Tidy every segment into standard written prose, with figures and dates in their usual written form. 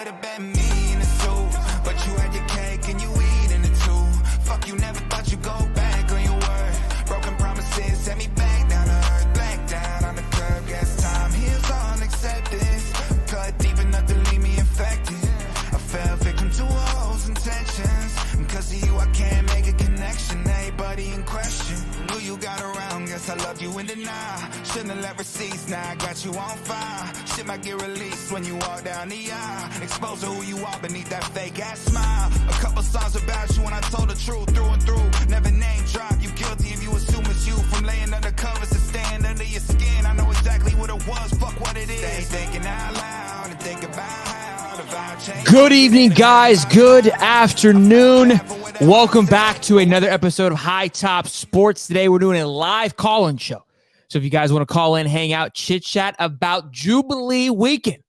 could have been me in a suit, but you had your cake and you eating it too. Fuck, you never thought you'd go back on your word. Broken promises set me back down to earth, back down on the curb. Guess time heals all acceptance. Cut deep enough to leave me infected. I fell victim to all those intentions. And cause of you, I can't make a connection. Everybody in question, who you got around, guess I love you in denial. Shouldn't have let receipts, now I got you on fire. Shit might get released when you walk down the aisle. Expose who you are beneath that fake ass smile. A couple songs about you when I told the truth through and through. Never name drop, you guilty if you assume it's you. From laying under covers to staying under your skin. I know exactly what it was, fuck what it is. Stay thinking out loud and think about how the vibe changed. Good evening, guys. Good afternoon. Welcome back to another episode of High Top Sports. Today we're doing a live call-in show. So if you guys want to call in, hang out, chit-chat about Jubilee weekend.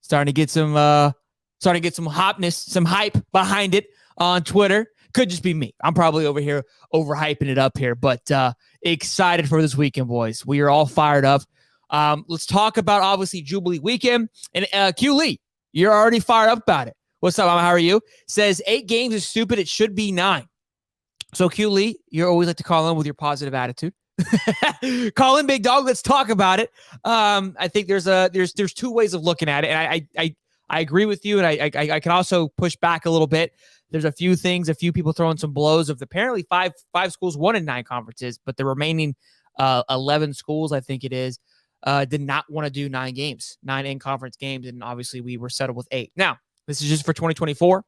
Starting to get some hotness, some hype behind it on Twitter. Could just be me. I'm probably over here overhyping it up here, but excited for this weekend, boys. We are all fired up. Let's talk about, obviously, Jubilee weekend. And Q Lee, you're already fired up about it. What's up? How are you? Says 8 games is stupid. It should be 9. So Q Lee, you always like to call in with your positive attitude. Call in, big dog. Let's talk about it. I think there's two ways of looking at it, and I agree with you, and I can also push back a little bit. There's a few people throwing some blows of apparently five schools won in 9 conferences, but the remaining 11 schools, I think it is, did not want to do 9 games, 9 in-conference games, and obviously we were settled with 8. Now, this is just for 2024,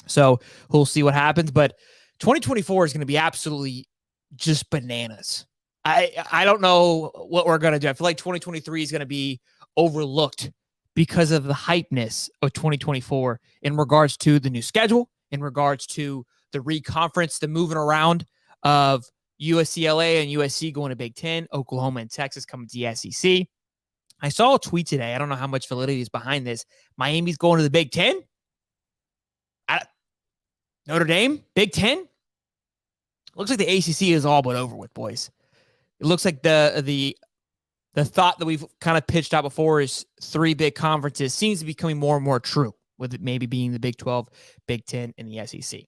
so we'll see what happens, but 2024 is going to be absolutely just bananas. I don't know what we're going to do. I feel like 2023 is going to be overlooked because of the hypeness of 2024 in regards to the new schedule, in regards to the reconference, the moving around of USCLA and USC going to Big Ten, Oklahoma and Texas coming to the SEC. I saw a tweet today. I don't know how much validity is behind this. Miami's going to the Big Ten? Notre Dame? Big Ten? Looks like the ACC is all but over with, boys. It looks like the thought that we've kind of pitched out before is 3 big conferences seems to be becoming more and more true, with it maybe being the Big 12, Big 10, and the SEC.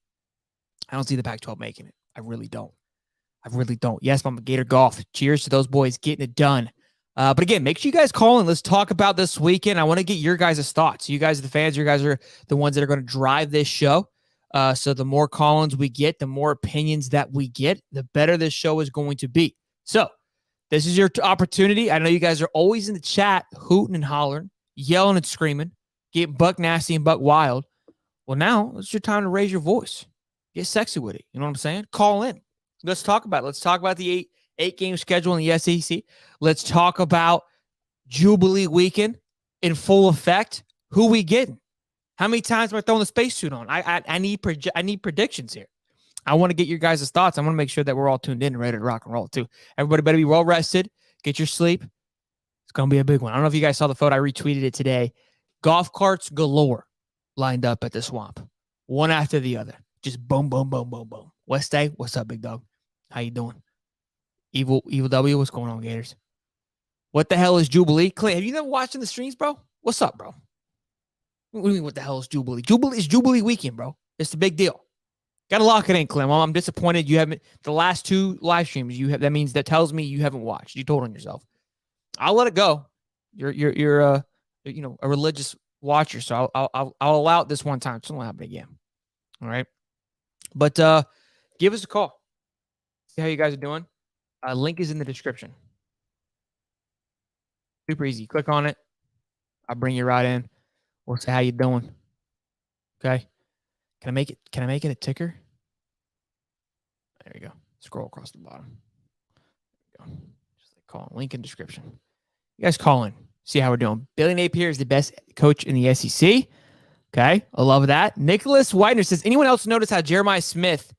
I don't see the Pac-12 making it. I really don't. Yes, I'm a Gator Golf. Cheers to those boys getting it done. But again, make sure you guys call in. Let's talk about this weekend. I want to get your guys' thoughts. You guys are the fans. You guys are the ones that are going to drive this show. So the more call-ins we get, the more opinions that we get, the better this show is going to be. So this is your opportunity. I know you guys are always in the chat, hooting and hollering, yelling and screaming, getting buck nasty and buck wild. Well, now it's your time to raise your voice. Get sexy with it. You know what I'm saying? Call in. Let's talk about it. Let's talk about the eight-game schedule in the SEC. Let's talk about Jubilee weekend in full effect. Who we getting? How many times am I throwing the spacesuit on? I need predictions here. I want to get your guys' thoughts. I want to make sure that we're all tuned in and ready to rock and roll too. Everybody better be well rested. Get your sleep. It's going to be a big one. I don't know if you guys saw the photo. I retweeted it today. Golf carts galore lined up at the swamp. One after the other. Just boom, boom, boom, boom, boom. West Day, what's up, big dog? How you doing? Evil W, what's going on, Gators? What the hell is Jubilee? Clay, have you never watching the streams, bro? What's up, bro? What do you mean, what the hell is Jubilee? Jubilee is Jubilee weekend, bro. It's the big deal. Got to lock it in, Clem. I'm disappointed you haven't. The last 2 live streams you have. That tells me you haven't watched. You told on yourself. I'll let it go. You're a religious watcher, so I'll allow it this one time. So it won't happen again. All right. But give us a call. See how you guys are doing. Link is in the description. Super easy. Click on it. I'll bring you right in. We'll say how you doing. Okay. Can I make it a ticker? There you go. Scroll across the bottom. There you go. Just like call. Link in description. You guys call in. See how we're doing. Billy Napier is the best coach in the SEC. Okay. I love that. Nicholas Whitener says, anyone else notice how Jeremiah Smith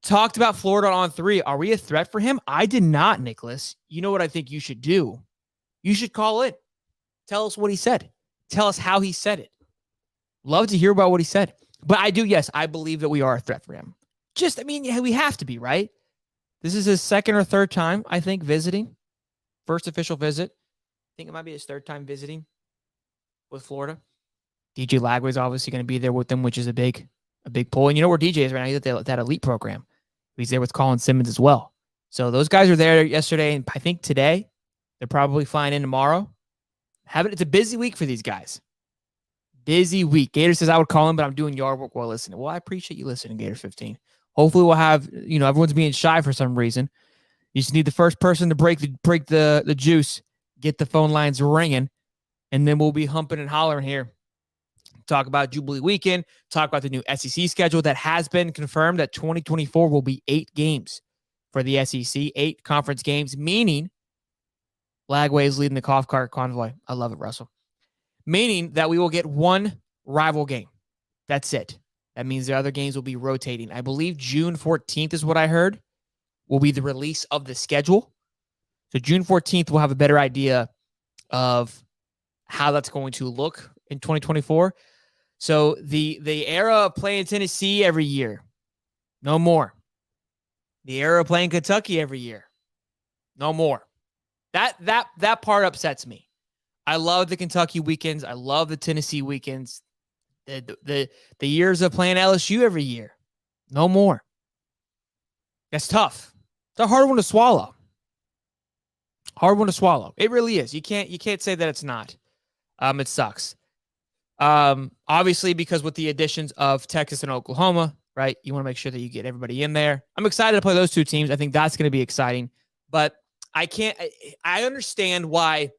talked about Florida on 3? Are we a threat for him? I did not, Nicholas. You know what I think you should do? You should call in. Tell us what he said. Tell us how he said it. Love to hear about what he said. But I do, yes, I believe that we are a threat for him. We have to be, right? This is his 2nd or 3rd time, I think, visiting. First official visit. I think it might be his 3rd time visiting with Florida. DJ Lagway's obviously going to be there with them, which is a big pull. And you know where DJ is right now? He's at that elite program. He's there with Colin Simmons as well. So those guys are there yesterday, and I think today they're probably flying in tomorrow. It's a busy week for these guys. Busy week. Gator says I would call him, but I'm doing yard work while listening. Well, I appreciate you listening, Gator 15. Hopefully we'll have, everyone's being shy for some reason. You just need the first person to break the juice, get the phone lines ringing, and then we'll be humping and hollering here. Talk about Jubilee weekend, talk about the new SEC schedule that has been confirmed that 2024 will be 8 games for the SEC, 8 conference games, meaning Lagway is leading the cough cart convoy. I love it, Russell. Meaning that we will get 1 rival game. That's it. That means the other games will be rotating. I believe June 14th is what I heard, will be the release of the schedule. So June 14th, we'll have a better idea of how that's going to look in 2024. So the era of playing Tennessee every year, no more. The era of playing Kentucky every year, no more. That part upsets me. I love the Kentucky weekends. I love the Tennessee weekends. The years of playing LSU every year, no more. That's tough. It's a hard one to swallow. Hard one to swallow. It really is. You can't say that it's not. It sucks. Obviously, because with the additions of Texas and Oklahoma, right, you want to make sure that you get everybody in there. I'm excited to play those 2 teams. I think that's going to be exciting. But I understand why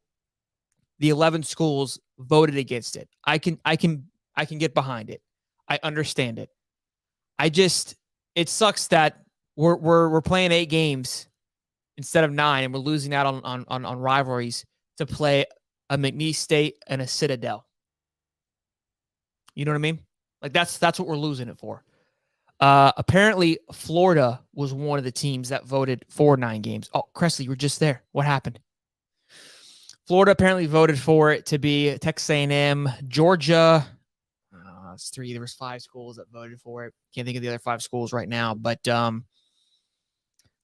the 11 schools voted against it. I can get behind it. I understand it. It sucks that we're playing 8 games instead of 9, and we're losing out on rivalries to play a McNeese State and a Citadel. You know what I mean? Like that's what we're losing it for. Apparently, Florida was one of the teams that voted for 9 games. Oh, Cressley, you were just there. What happened? Florida apparently voted for it to be Texas A&M, Georgia. It's 3. There was 5 schools that voted for it. Can't think of the other 5 schools right now. But let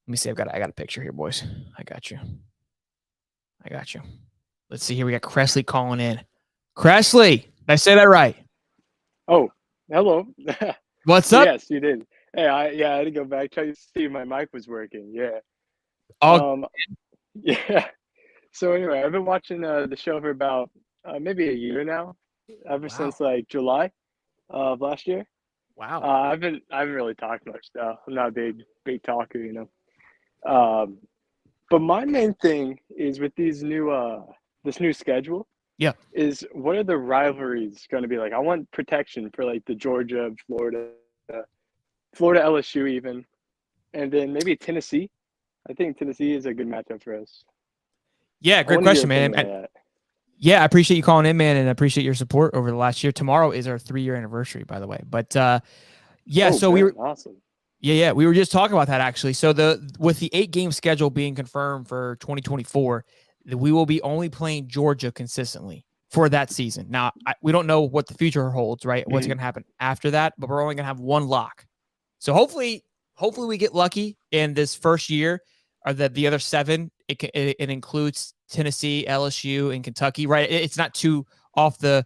me see. I got a picture here, boys. I got you. Let's see here. We got Cressley calling in. Cressley, did I say that right? Oh, hello. What's up? Yes, you did. Hey, I had to go back, try to see if my mic was working. Yeah. Yeah. So anyway, I've been watching the show for about maybe a year now, ever since like July of last year. Wow. I haven't really talked much though. I'm not a big talker, But my main thing is with these this new schedule. Yeah. Is what are the rivalries going to be like? I want protection for like the Georgia, Florida LSU even, and then maybe Tennessee. I think Tennessee is a good matchup for us. Yeah, great question, man. Yeah, I appreciate you calling in, man, and I appreciate your support over the last year. Tomorrow is our 3-year anniversary, by the way. But we were awesome. Yeah, we were just talking about that actually. So with the 8-game schedule being confirmed for 2024, we will be only playing Georgia consistently for that season. Now, we don't know what the future holds, right? What's going to happen after that, but we're only going to have 1 lock. So hopefully we get lucky in this first year, or that the other 7, it includes Tennessee, LSU, and Kentucky, right? It's not too off the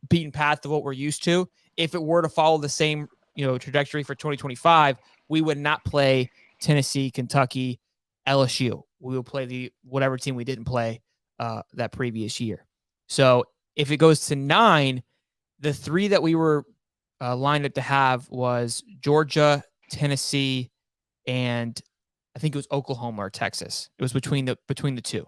beaten path of what we're used to. If it were to follow the same, trajectory for 2025, we would not play Tennessee, Kentucky, LSU. We will play whatever team we didn't play that previous year. So if it goes to 9, the 3 that we were lined up to have was Georgia, Tennessee, and I think it was Oklahoma or Texas. It was between the 2.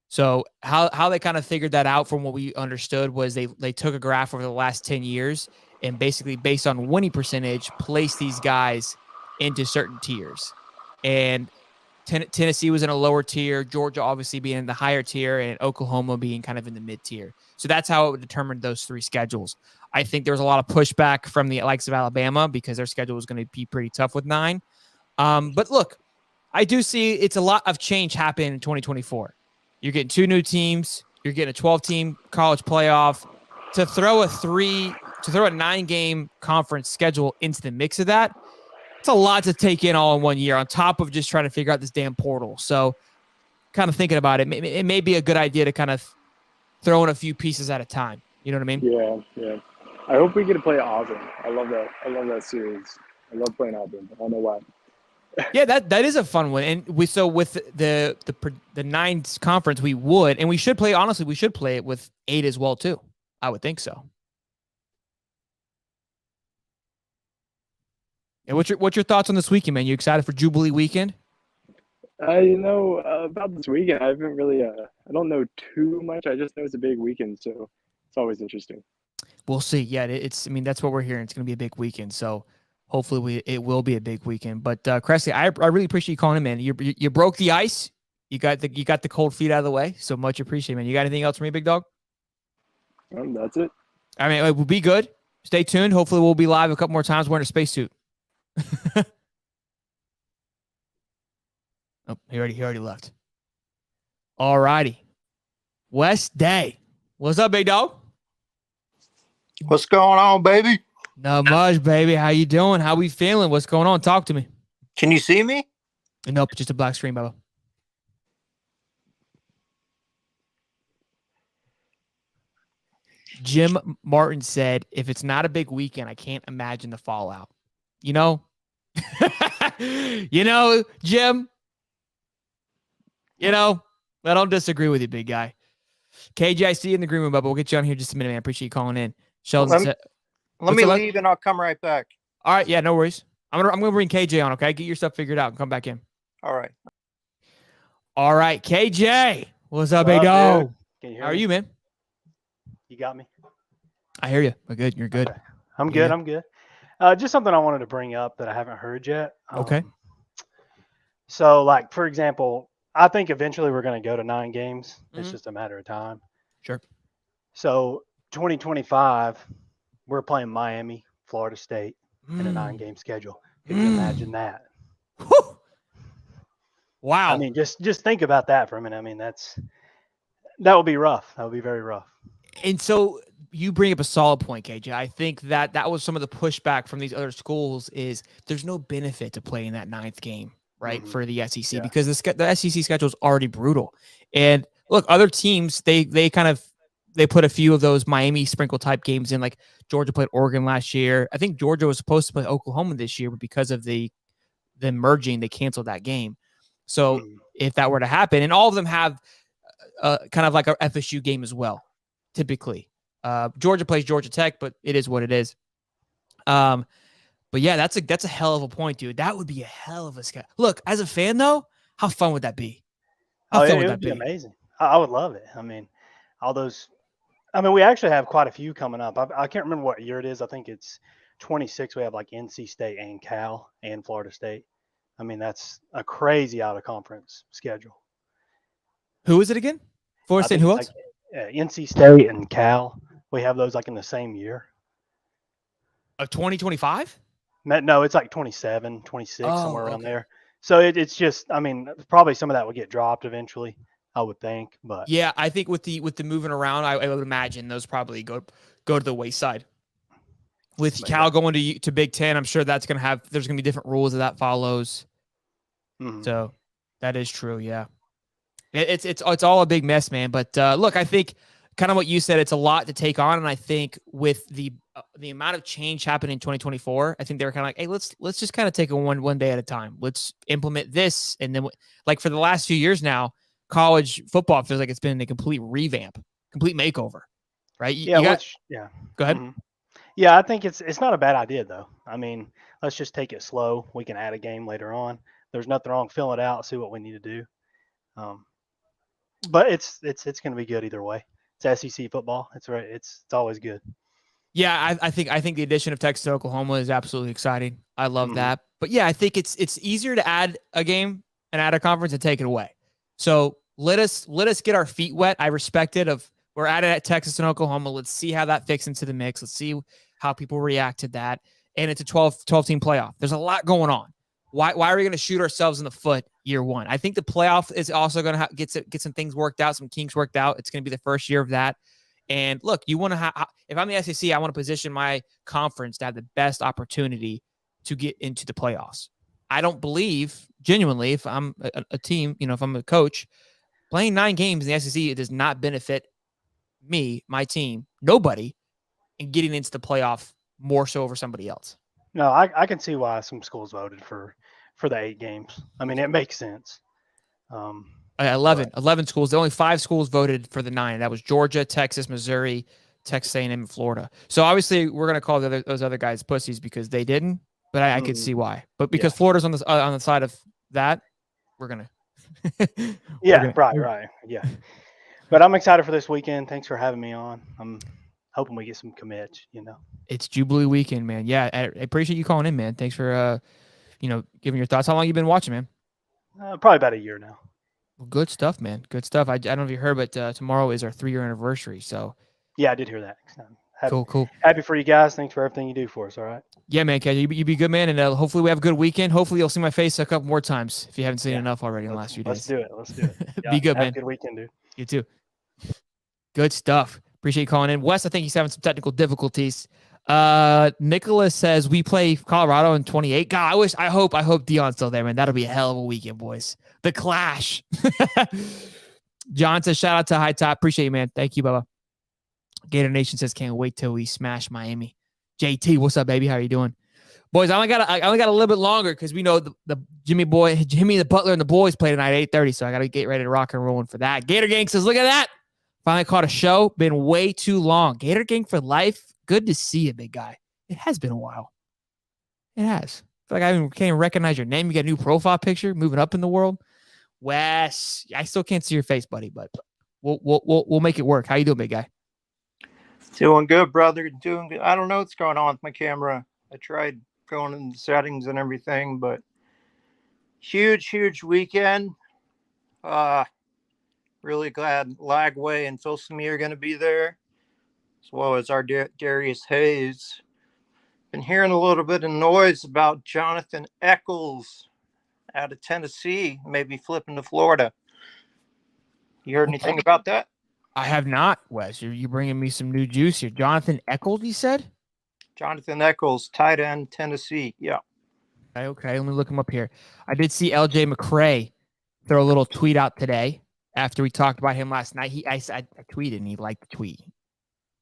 So how they kind of figured that out from what we understood was they took a graph over the last 10 years and basically based on winning percentage, placed these guys into certain tiers. And Tennessee was in a lower tier, Georgia obviously being in the higher tier, and Oklahoma being kind of in the mid tier. So that's how it determined those 3 schedules. I think there was a lot of pushback from the likes of Alabama because their schedule was going to be pretty tough with 9. But look, I do see it's a lot of change happening in 2024. You're getting 2 new teams. You're getting a 12-team college playoff. To throw a 9-game conference schedule into the mix of that, it's a lot to take in all in 1 year on top of just trying to figure out this damn portal. So kind of thinking about it, it may be a good idea to kind of throw in a few pieces at a time. You know what I mean? Yeah, yeah. I hope we get to play Auburn. I love that. I love that series. I love playing Auburn. I don't know why. Yeah, that is a fun one. And with the 9 conference, we would, and we should play. Honestly, we should play it with 8 as well too. I would think so. And what's your thoughts on this weekend, man? You excited for Jubilee weekend? About this weekend, I haven't really. I don't know too much. I just know it's a big weekend, so it's always interesting. We'll see. Yeah, it's. I mean, that's what we're hearing. It's going to be a big weekend. So hopefully it will be a big weekend. But Cressy, I really appreciate you calling in, man. You broke the ice. You got the cold feet out of the way. So much appreciated, man. You got anything else for me, big dog? That's it. I mean, it will be good. Stay tuned. Hopefully, we'll be live a couple more times wearing a spacesuit. Oh, he already left. All righty. West Day. What's up, big dog? What's going on, baby? Not much, baby. How you doing? How we feeling? What's going on? Talk to me. Can you see me? Nope, just a black screen, Bubba. Jim Martin said, if it's not a big weekend, I can't imagine the fallout. You know? Jim? I don't disagree with you, big guy. KJ, I see you in the green room, Bubba. We'll get you on here in just a minute, man. I appreciate you calling in. Sheldon, let me leave and I'll come right back. All right, yeah, no worries. I'm gonna bring KJ on, okay? Get your stuff figured out and come back in. All right. All right, KJ. What's up, big dog? How are you, man? You got me? I hear you. We're good. You're good. Okay. I'm good. Just something I wanted to bring up that I haven't heard yet. Okay. So, like, for example, I think eventually we're going to go to 9 games. It's just a matter of time. Sure. So, 2025, we're playing Miami, Florida State in a 9-game schedule. Can you imagine that? Whew. Wow. I mean, just think about that for a minute. I mean, that would be rough. That would be very rough. And so you bring up a solid point, KJ. I think that was some of the pushback from these other schools is there's no benefit to playing that 9th game, right, for the SEC because the SEC schedule is already brutal. And look, other teams, they put a few of those Miami sprinkle type games in, like Georgia played Oregon last year. I think Georgia was supposed to play Oklahoma this year, but because of the merging, they canceled that game. So if that were to happen, and all of them have kind of like a FSU game as well, typically. Georgia plays Georgia Tech, but it is what it is. But yeah, that's a hell of a point, dude. That would be a hell of a schedule. Look, as a fan though, how fun would that be? How fun would that be? Amazing. I would love it. I mean, we actually have quite a few coming up. I can't remember what year it is. I think it's 26. We have like NC State and Cal and Florida State. I mean, that's a crazy out of conference schedule. Who is it again? Florida State. Who else? Like, NC State and Cal. We have those like in the same year. Of 2025? No, it's like 27, 26, somewhere around there. So it's just, I mean, probably some of that would get dropped eventually, I would think. But yeah, I think with the moving around, I would imagine those probably go to the wayside. With Cal going to Big Ten, I'm sure there's gonna be different rules that follows. So that is true. Yeah, it's all a big mess, man. But look, I think kind of what you said, it's a lot to take on, and I think with the amount of change happening in 2024, I think they were kind of like, hey, let's just kind of take it one day at a time. Let's implement this, and then like for the last few years now, college football feels like it's been a complete revamp, complete makeover, right? Go ahead. Yeah, I think it's not a bad idea though. I mean, let's just take it slow. We can add a game later on. There's nothing wrong. Fill it out. See what we need to do. But it's going to be good either way. It's SEC football. It's right. It's always good. Yeah, I think the addition of Texas to Oklahoma is absolutely exciting. I love that. But yeah, I think it's easier to add a game and add a conference and take it away. So let us get our feet wet. I respect it. We're at it at Texas and Oklahoma. Let's see how that fits into the mix. Let's see how people react to that. And it's a 12-team playoff. There's a lot going on. Why are we going to shoot ourselves in the foot year one? I think the playoff is also going to get some things worked out, some kinks worked out. It's going to be the first year of that. And look, you want to if I'm the SEC, I want to position my conference to have the best opportunity to get into the playoffs. I don't believe genuinely if I'm a team, if I'm a coach, playing 9 games in the SEC, it does not benefit me, my team, nobody, and getting into the playoff more so over somebody else. No, I can see why some schools voted for the 8 games. I mean, it makes sense. 11 schools. The only 5 schools voted for the 9. That was Georgia, Texas, Missouri, Texas A&M, and Florida. So obviously, we're gonna call those other guys pussies because they didn't. But I could see why. But because Florida's on the side of that, we're gonna. Right. Yeah. But I'm excited for this weekend. Thanks for having me on. I'm hoping we get some commits. It's Jubilee weekend, man. Yeah, I appreciate you calling in, man. Thanks for giving your thoughts. How long you been watching, man? Probably about a year now. Well, good stuff, man. Good stuff. I don't know if you heard, but tomorrow is our 3-year anniversary. So yeah, I did hear that. Cool. Happy for you guys. Thanks for everything you do for us. All right. Yeah, man. You be good, man. And hopefully we have a good weekend. Hopefully you'll see my face a couple more times if you haven't seen enough already in the last few days. Let's do it. Yeah, be good, man. Have a good weekend, dude. You too. Good stuff. Appreciate you calling in. Wes, I think he's having some technical difficulties. Nicholas says we play Colorado in 28. God, I hope Dion's still there, man. That'll be a hell of a weekend, boys. The clash. John says, shout out to High Top. Appreciate you, man. Thank you, Bubba. Gator Nation says, can't wait till we smash Miami. JT, what's up, baby? How are you doing? Boys, I only got a little bit longer because we know the Jimmy the Butler and the boys play tonight at 8:30, so I got to get ready to rock and roll for that. Gator Gang says, look at that. Finally caught a show. Been way too long. Gator Gang for life. Good to see you, big guy. It has been a while. It has. I feel like I can't even recognize your name. You got a new profile picture, moving up in the world. Wes, I still can't see your face, buddy, but we'll make it work. How you doing, big guy? Doing good, brother. Doing good. I don't know what's going on with my camera. I tried going in the settings and everything, but huge weekend. Really glad Lagway and Phil Smee are going to be there, as well as our Darius Hayes. Been hearing a little bit of noise about Jonathan Eccles out of Tennessee, maybe flipping to Florida. You heard anything about that? I have not, Wes. You're bringing me some new juice here. Jonathan Eccles, you said? Jonathan Eccles, tight end, Tennessee. Yeah. Okay. Let me look him up here. I did see LJ McCray throw a little tweet out today after we talked about him last night. I tweeted and he liked the tweet.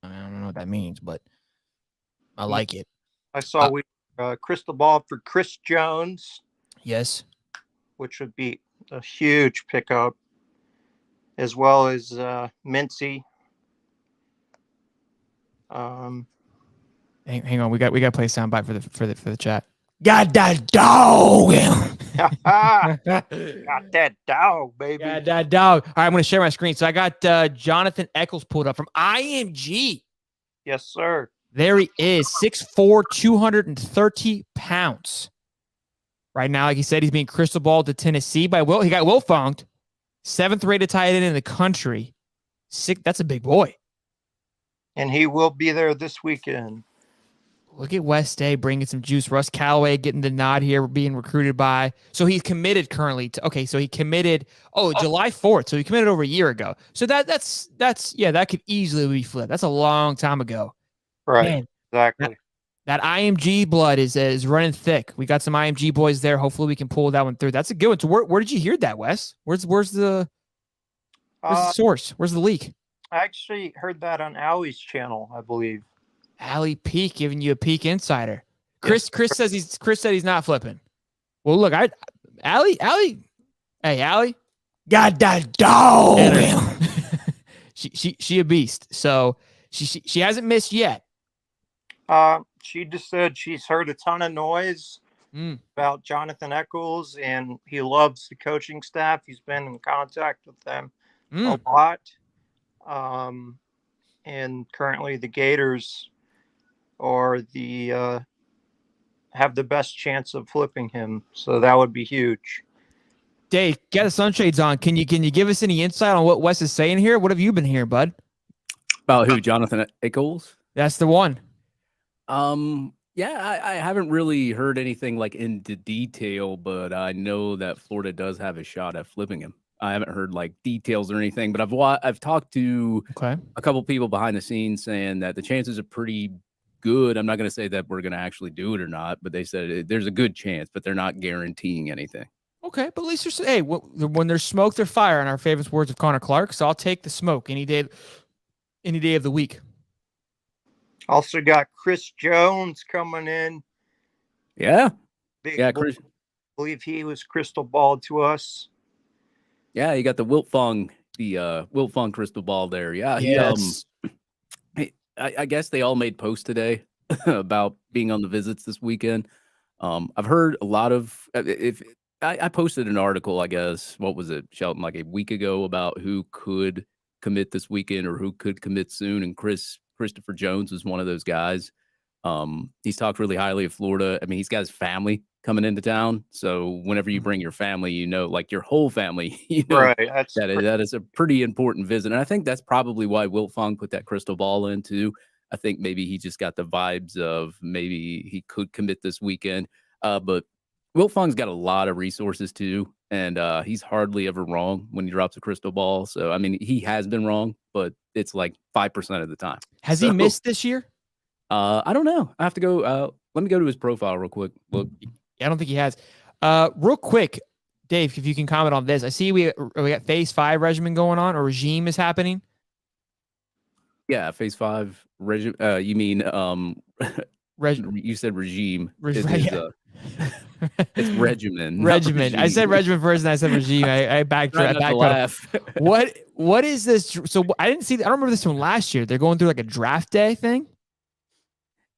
I don't know what that means, but I like it. I saw crystal ball for Chris Jones. Yes. Which would be a huge pickup, as well as Mincy. Hang on, we got to play a soundbite for the chat. Got that dog. Got that dog, baby. Got that dog. All right, I'm going to share my screen. So I got Jonathan Eccles pulled up from IMG. Yes, sir. There he is, 6'4", 230 pounds. Right now, like he said, he's being crystal balled to Tennessee by Will. He got Will Funked, 7th rated tight end in the country. That's a big boy. And he will be there this weekend. Look at West Day bringing some juice. Russ Callaway getting the nod here, being recruited by. So he's committed currently to. Okay, so he committed. July 4th. So he committed over a year ago. So that's that could easily be flipped. That's a long time ago. Right. Man, exactly. That IMG blood is running thick. We got some IMG boys there. Hopefully we can pull that one through. That's a good one. So where did you hear that, Wes? Where's the source? Where's the leak? I actually heard that on Allie's channel, I believe. Allie Peak giving you a peek insider. Chris said he's not flipping. Well, look, Allie, hey Allie, got that dog. she a beast. So she hasn't missed yet. She just said she's heard a ton of noise about Jonathan Eccles, and he loves the coaching staff. He's been in contact with them a lot. And currently the Gators are have the best chance of flipping him. So that would be huge. Dave, get the sunshades on. Can you give us any insight on what Wes is saying here? What have you been hearing, bud? About who? Jonathan Eccles? That's the one. Yeah, I haven't really heard anything like into detail, but I know that Florida does have a shot at flipping him. I haven't heard like details or anything, but I've talked to a couple people behind the scenes saying that the chances are pretty good. I'm not going to say that we're going to actually do it or not, but they said there's a good chance, but they're not guaranteeing anything. Okay, but at least when there's smoke, there's fire, in our favorite words of Connor Clark. So I'll take the smoke any day. any day of the week. Also got Chris Jones coming in. Yeah. Big Yeah, boy. Chris. I believe he was crystal balled to us. Yeah, you got the Wilt Fung crystal ball there. Yeah, Yes. I guess they all made posts today about being on the visits this weekend. I've heard a lot of I posted an article, I guess, what was it, Shelton, like a week ago about who could commit this weekend or who could commit soon, and Christopher Jones was one of those guys. He's talked really highly of Florida. I mean, he's got his family coming into town, so whenever you bring your family, like your whole family, Right. that is a pretty important visit. And I think that's probably why Wilt Fung put that crystal ball in too. I think maybe he just got the vibes of maybe he could commit this weekend. But Wilt Fung's got a lot of resources too, and he's hardly ever wrong when he drops a crystal ball. So I mean, he has been wrong, but it's like 5% of the time. Has he missed this year? I don't know. I have to go. Let me go to his profile real quick. Look, I don't think he has. Real quick, Dave, if you can comment on this. I see we got phase 5 regimen going on, or regime is happening. Yeah, phase 5 regime. You mean you said regime. It's regimen. Regimen. I said regimen first, and I said regime. I backtracked. Laugh. What is this? So I didn't see. I don't remember this from last year. They're going through like a draft day thing.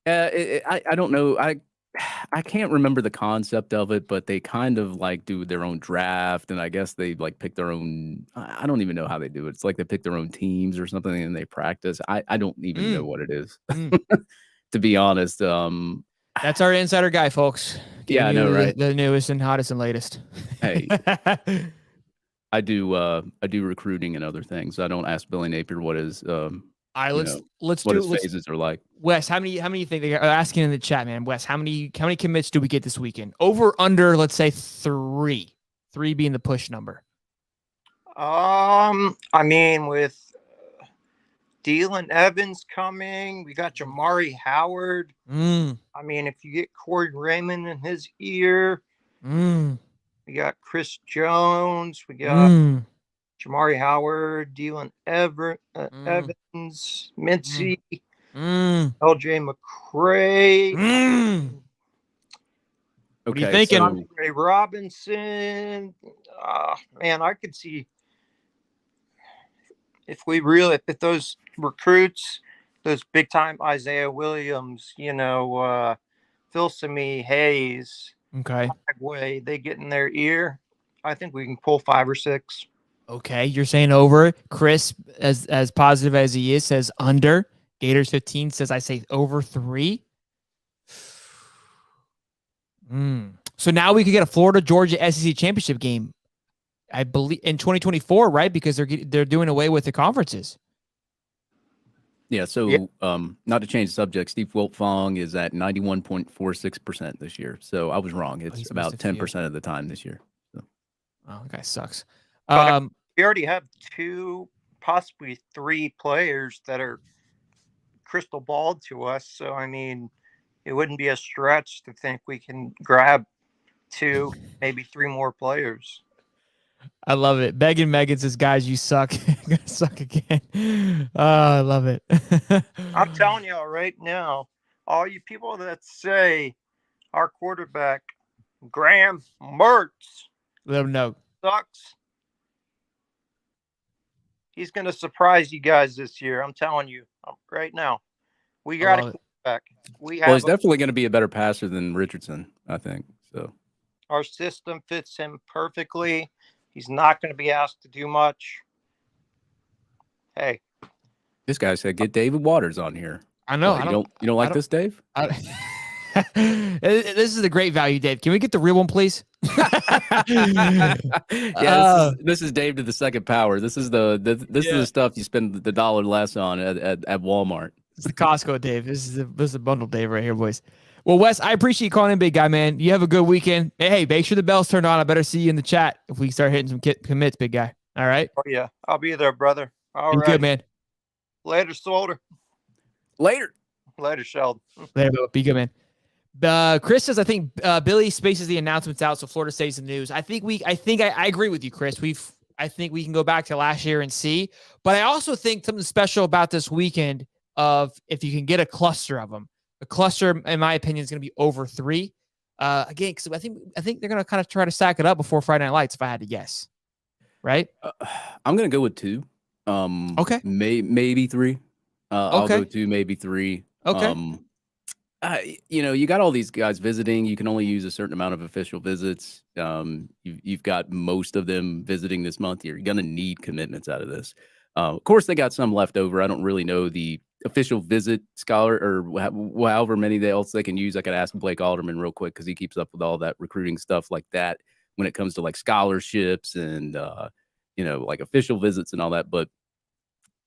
I don't know. I can't remember the concept of it, but they kind of like do their own draft, and I guess they like pick their own. I don't even know how they do it. It's like they pick their own teams or something, and they practice. I don't even know what it is, to be honest. That's our insider guy, folks. Yeah, I know, right? The newest and hottest and latest. Hey, I do recruiting and other things. I don't ask Billy Napier what his all right, let's what do his phases are like. Wes, how many you think they are asking in the chat, man? Wes, how many commits do we get this weekend? Over, under, let's say 3. 3 being the push number. I mean, with Dylan Evans coming, we got Jamari Howard. I mean, if you get Corey Raymond in his ear, we got Chris Jones, we got Jamari Howard, Dylan Evans, Mincy, LJ McCray. What are you thinking? Andre Robinson. Man, I could see if those recruits, those big time Isaiah Williams, Phil Simi, Hayes, Way, they get in their ear. I think we can pull 5 or 6. Okay, you're saying over. Chris, as positive as he is, says under. Gators 15 says I say over 3. So now we could get a Florida Georgia SEC championship game, I believe, in 2024, right? Because they're doing away with the conferences. Yeah. So, not to change the subject, Steve Wilt Fung is at 91.46% this year. So I was wrong. It's about 10% of the time this year. So. Oh, that guy sucks. We already have 2, possibly 3 players that are crystal balled to us. So, I mean, it wouldn't be a stretch to think we can grab 2, maybe 3 more players. I love it. Megan says, guys, you suck. You're going to suck again. I love it. I'm telling you right now, all you people that say our quarterback, Graham Mertz, let them know, sucks. He's going to surprise you guys this year. I'm telling you right now. We got a quarterback. He's definitely going to be a better passer than Richardson, I think. So our system fits him perfectly. He's not going to be asked to do much. Hey, this guy said, "Get David Waters on here." I know. You don't like this, Dave? This is a great value, Dave. Can we get the real one, please? This is Dave to the second power. This is the stuff you spend the dollar less on at Walmart. It's the Costco Dave. This is a bundle Dave right here, boys. Well, Wes, I appreciate you calling in, big guy, man. You have a good weekend. Hey, make sure the bell's turned on. I better see you in the chat if we start hitting some commits, big guy. All right? Oh, yeah. I'll be there, brother. All right. Good, man. Later, Solder. Later, Sheldon. Later, be good, man. Chris says, I think Billy spaces the announcements out so Florida stays in the news. I agree with you, Chris. I think we can go back to last year and see. But I also think something special about this weekend of if you can get a cluster of them. A cluster, in my opinion, is going to be over 3. Again, because I think they're going to kind of try to stack it up before Friday Night Lights, if I had to guess. Right? I'm going to go with 2. Okay. Maybe 3. I'll go 2, maybe 3. Okay. You got all these guys visiting. You can only use a certain amount of official visits. You've got most of them visiting this month. You're going to need commitments out of this. Of course, they got some left over. I don't really know the official visit scholar or however many else they can use. I could ask Blake Alderman real quick because he keeps up with all that recruiting stuff like that when it comes to like scholarships and like official visits and all that. But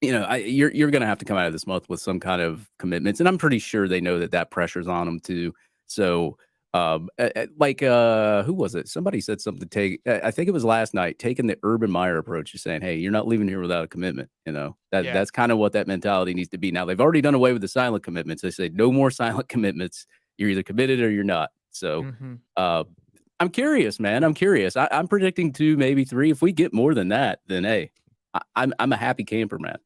you're going to have to come out of this month with some kind of commitments, and I'm pretty sure they know that pressure's on them too. So, who was it? Somebody said something. I think it was last night, taking the Urban Meyer approach, is saying, "Hey, you're not leaving here without a commitment." That's kind of what that mentality needs to be. Now they've already done away with the silent commitments. They say no more silent commitments. You're either committed or you're not. So, I'm curious, man. I'm curious. I'm predicting 2, maybe 3. If we get more than that, then hey, I'm a happy camper, man.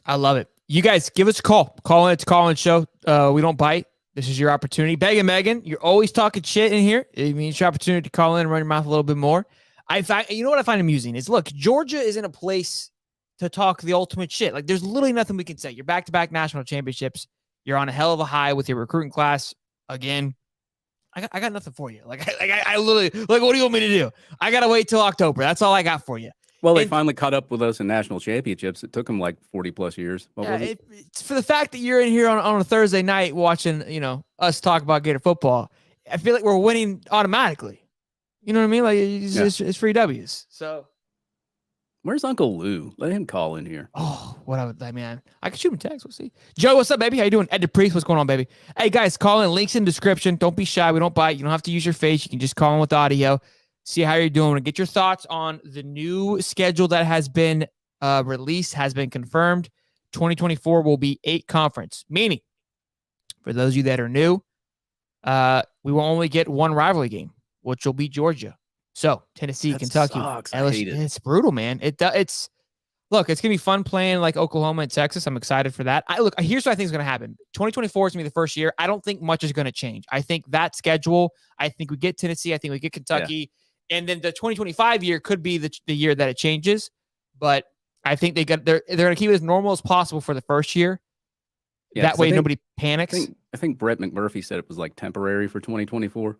I love it. You guys give us a call. Call in. It's a call-in show. We don't bite. This is your opportunity. Megan, you're always talking shit in here. It means your opportunity to call in and run your mouth a little bit more. You know what I find amusing is, look, Georgia is in a place to talk the ultimate shit. Like, there's literally nothing we can say. You're back-to-back national championships. You're on a hell of a high with your recruiting class. Again, I got nothing for you. I literally, what do you want me to do? I got to wait till October. That's all I got for you. Well, they finally caught up with us in national championships. It took them like 40 plus years. It's for the fact that you're in here on a Thursday night watching, us talk about Gator football. I feel like we're winning automatically. You know what I mean? Like it's free W's. So where's Uncle Lou? Let him call in here. Oh, I could shoot him a text. We'll see. Joe, what's up, baby? How you doing? Ed DePriest, what's going on, baby? Hey guys, call in. Links in description. Don't be shy. We don't bite. You don't have to use your face. You can just call in with audio. See how you're doing and get your thoughts on the new schedule that has been released, has been confirmed. 2024 will be 8 conference, meaning for those of you that are new, we will only get 1 rivalry game, which will be Georgia. So Tennessee, Kentucky, LSU. It's brutal, man. It's going to be fun playing like Oklahoma and Texas. I'm excited for that. Here's what I think is going to happen. 2024 is going to be the first year. I don't think much is going to change. I think that schedule, I think we get Tennessee. I think we get Kentucky. Yeah. And then the 2025 year could be the year that it changes. But I think they're going to keep it as normal as possible for the first year. Yeah, that way nobody panics. I think Brett McMurphy said it was like temporary for 2024.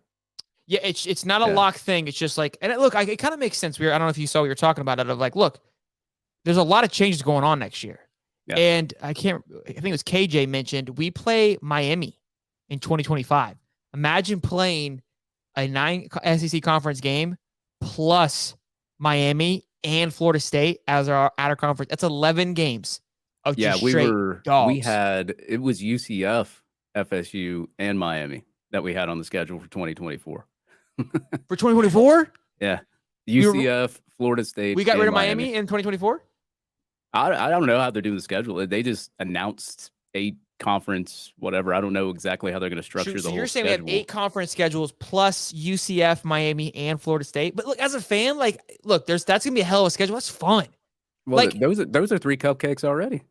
Yeah, it's not a lock thing. It's just like, and it kind of makes sense. I don't know if you saw what you're talking about it, of like, look, there's a lot of changes going on next year. Yeah. And I think it was KJ mentioned, we play Miami in 2025. Imagine playing a 9 SEC conference game plus Miami and Florida State as our outer conference. That's 11 games of just straight dogs. It was UCF, FSU, and Miami that we had on the schedule for 2024. For 2024? Yeah. UCF, Florida State. We got rid of Miami in 2024? I don't know how they're doing the schedule. They just announced 8 conference, whatever. I don't know exactly how they're going to structure the whole schedule. So you're saying we have 8 conference schedules plus UCF, Miami, and Florida State. But look, as a fan, that's going to be a hell of a schedule. That's fun. Well, those are 3 cupcakes already.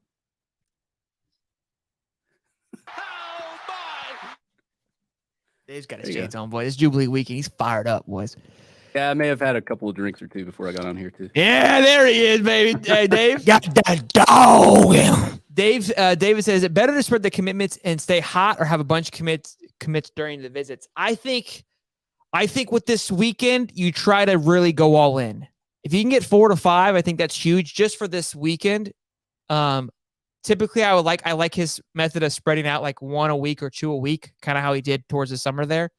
Dave's got his shades on, boy. It's Jubilee weekend. He's fired up, boys. Yeah, I may have had a couple of drinks or 2 before I got on here, too. Yeah, there he is, baby. Hey, Dave. Got that dog. David says, is it better to spread the commitments and stay hot or have a bunch of commits during the visits? I think with this weekend, you try to really go all in. If you can get 4 to 5, I think that's huge just for this weekend. Typically, I like his method of spreading out like 1 a week or 2 a week, kind of how he did towards the summer there.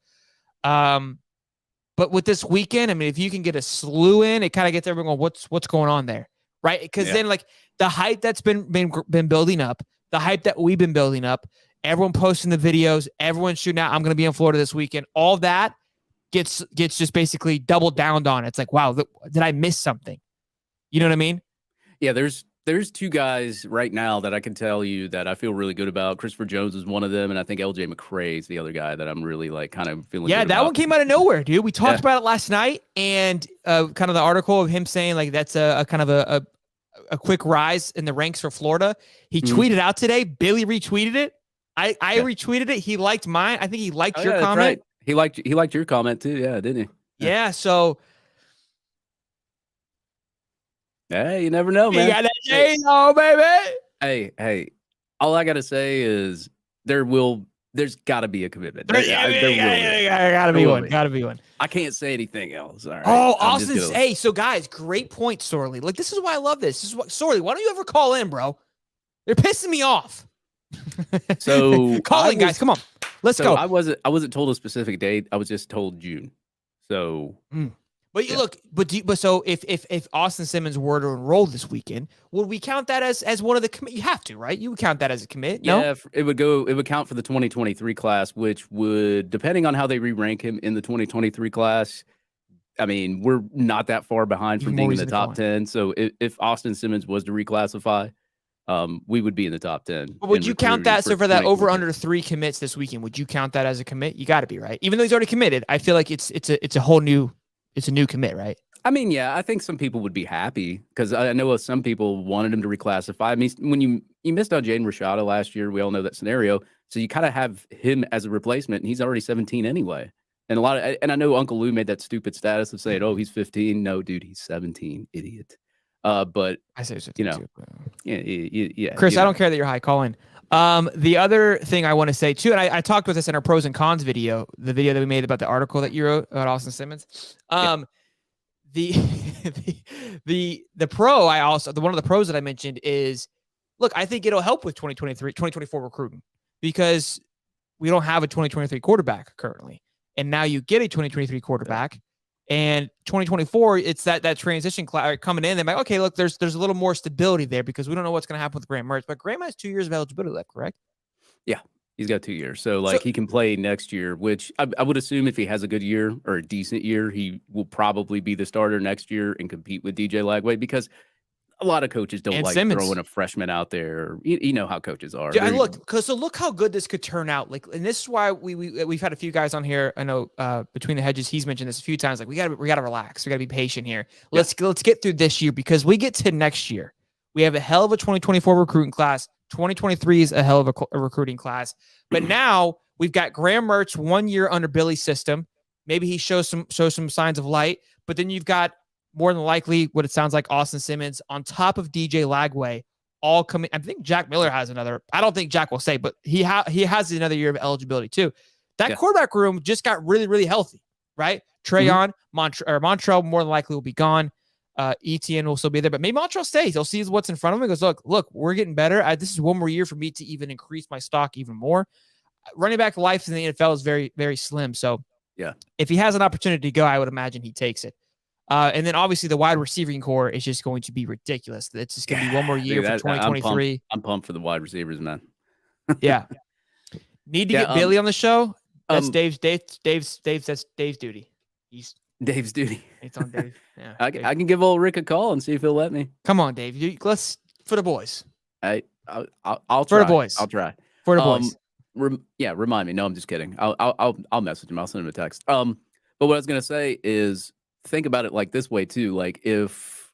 But with this weekend, I mean, if you can get a slew in, it kind of gets everyone going, what's going on there, right? Because then like the hype that's been building up, the hype that we've been building up, everyone posting the videos, everyone shooting out, I'm going to be in Florida this weekend. All that gets just basically doubled down on. It's like, wow, did I miss something? You know what I mean? Yeah, there's There's two guys right now that I can tell you that I feel really good about. Christopher Jones is one of them, and I think LJ McCray is the other guy that I'm really like kind of feeling. Yeah, good that about. one came out of nowhere, dude. We talked about it last night, and kind of the article of him saying like that's a kind of a quick rise in the ranks for Florida. He tweeted out today. Billy retweeted it. I retweeted it. He liked mine. I think he liked your comment. Right. He liked your comment too. Yeah, didn't he? Yeah. So. Hey, you never know, man. You got that J-Lo, baby. Hey. All I gotta say is there's got to be a commitment. There gotta be one. Gotta be one. I can't say anything else. All right. Oh, Austin. Hey, so guys, great point, Sorley. Like this is why I love this. This is what Sorley. Why don't you ever call in, bro? They're pissing me off. So call in, guys. Come on, let's go. I wasn't told a specific date. I was just told June. So. But you look, so if Austin Simmons were to enroll this weekend, would we count that as one of the commit? You have to, right? You would count that as a commit. No? Yeah, it would count for the 2023 class, which would, depending on how they re-rank him in the 2023 class. I mean, we're not that far behind from being in the top 10. So if Austin Simmons was to reclassify, we would be in the top 10. But would you count that? So for that over under 3 commits this weekend, would you count that as a commit? You got to be, right? Even though he's already committed, I feel like it's a whole new. It's a new commit, right? I mean, yeah, I think some people would be happy because I know some people wanted him to reclassify. I mean, when you missed out Jaden Rashada last year, we all know that scenario. So you kind of have him as a replacement, and he's already 17 anyway. And I know Uncle Lou made that stupid status of saying, "Oh, he's 15." No, dude, he's 17, idiot. But I say, yeah. Chris, I don't care that you're high. Call in. The other thing I want to say too, and I talked with this in our pros and cons video, the video that we made about the article that you wrote about Austin Simmons. The pro one of the pros that I mentioned is, look, I think it'll help with 2024 recruiting because we don't have a 2023 quarterback currently, and now you get a 2023 quarterback. And 2024, it's that transition class coming in. They're like, okay, look, there's a little more stability there because we don't know what's going to happen with Graham Mertz. But Graham has 2 years of eligibility left, correct? Yeah, he's got 2 years. So he can play next year, which I would assume if he has a good year or a decent year, he will probably be the starter next year and compete with DJ Lagway because a lot of coaches don't like throwing a freshman out there. You know how coaches are. Yeah, look how good this could turn out. Like, and this is why we've had a few guys on here. I know Between the Hedges, he's mentioned this a few times. Like, we gotta relax. We gotta be patient here. Let's get through this year because we get to next year. We have a hell of a 2024 recruiting class. 2023 is a hell of a recruiting class. But now we've got Graham Mertz 1 year under Billy's system. Maybe he shows some signs of light. But then you've got more than likely what it sounds like Austin Simmons on top of DJ Lagway all coming. I think Jack Miller has another. I don't think Jack will say, but he has another year of eligibility too. That quarterback room just got really, really healthy, right? Trayon, Montrell more than likely will be gone. Etienne will still be there, but maybe Montrell stays. He'll see what's in front of him. He goes, look, we're getting better. This is one more year for me to even increase my stock even more. Running back life in the NFL is very, very slim. So if he has an opportunity to go, I would imagine he takes it. And then obviously the wide receiving core is just going to be ridiculous. It's just going to be one more year for 2023. I'm pumped for the wide receivers, man. Yeah. Need to get Billy on the show. That's Dave's duty. Dave's duty. It's on Dave. Yeah. I can give old Rick a call and see if he'll let me. Come on, Dave. Let's for the boys. I'll try. For the boys. I'll try. For the boys. Remind me. No, I'm just kidding. I'll message him. I'll send him a text. But what I was gonna say is think about it like this way too. Like if,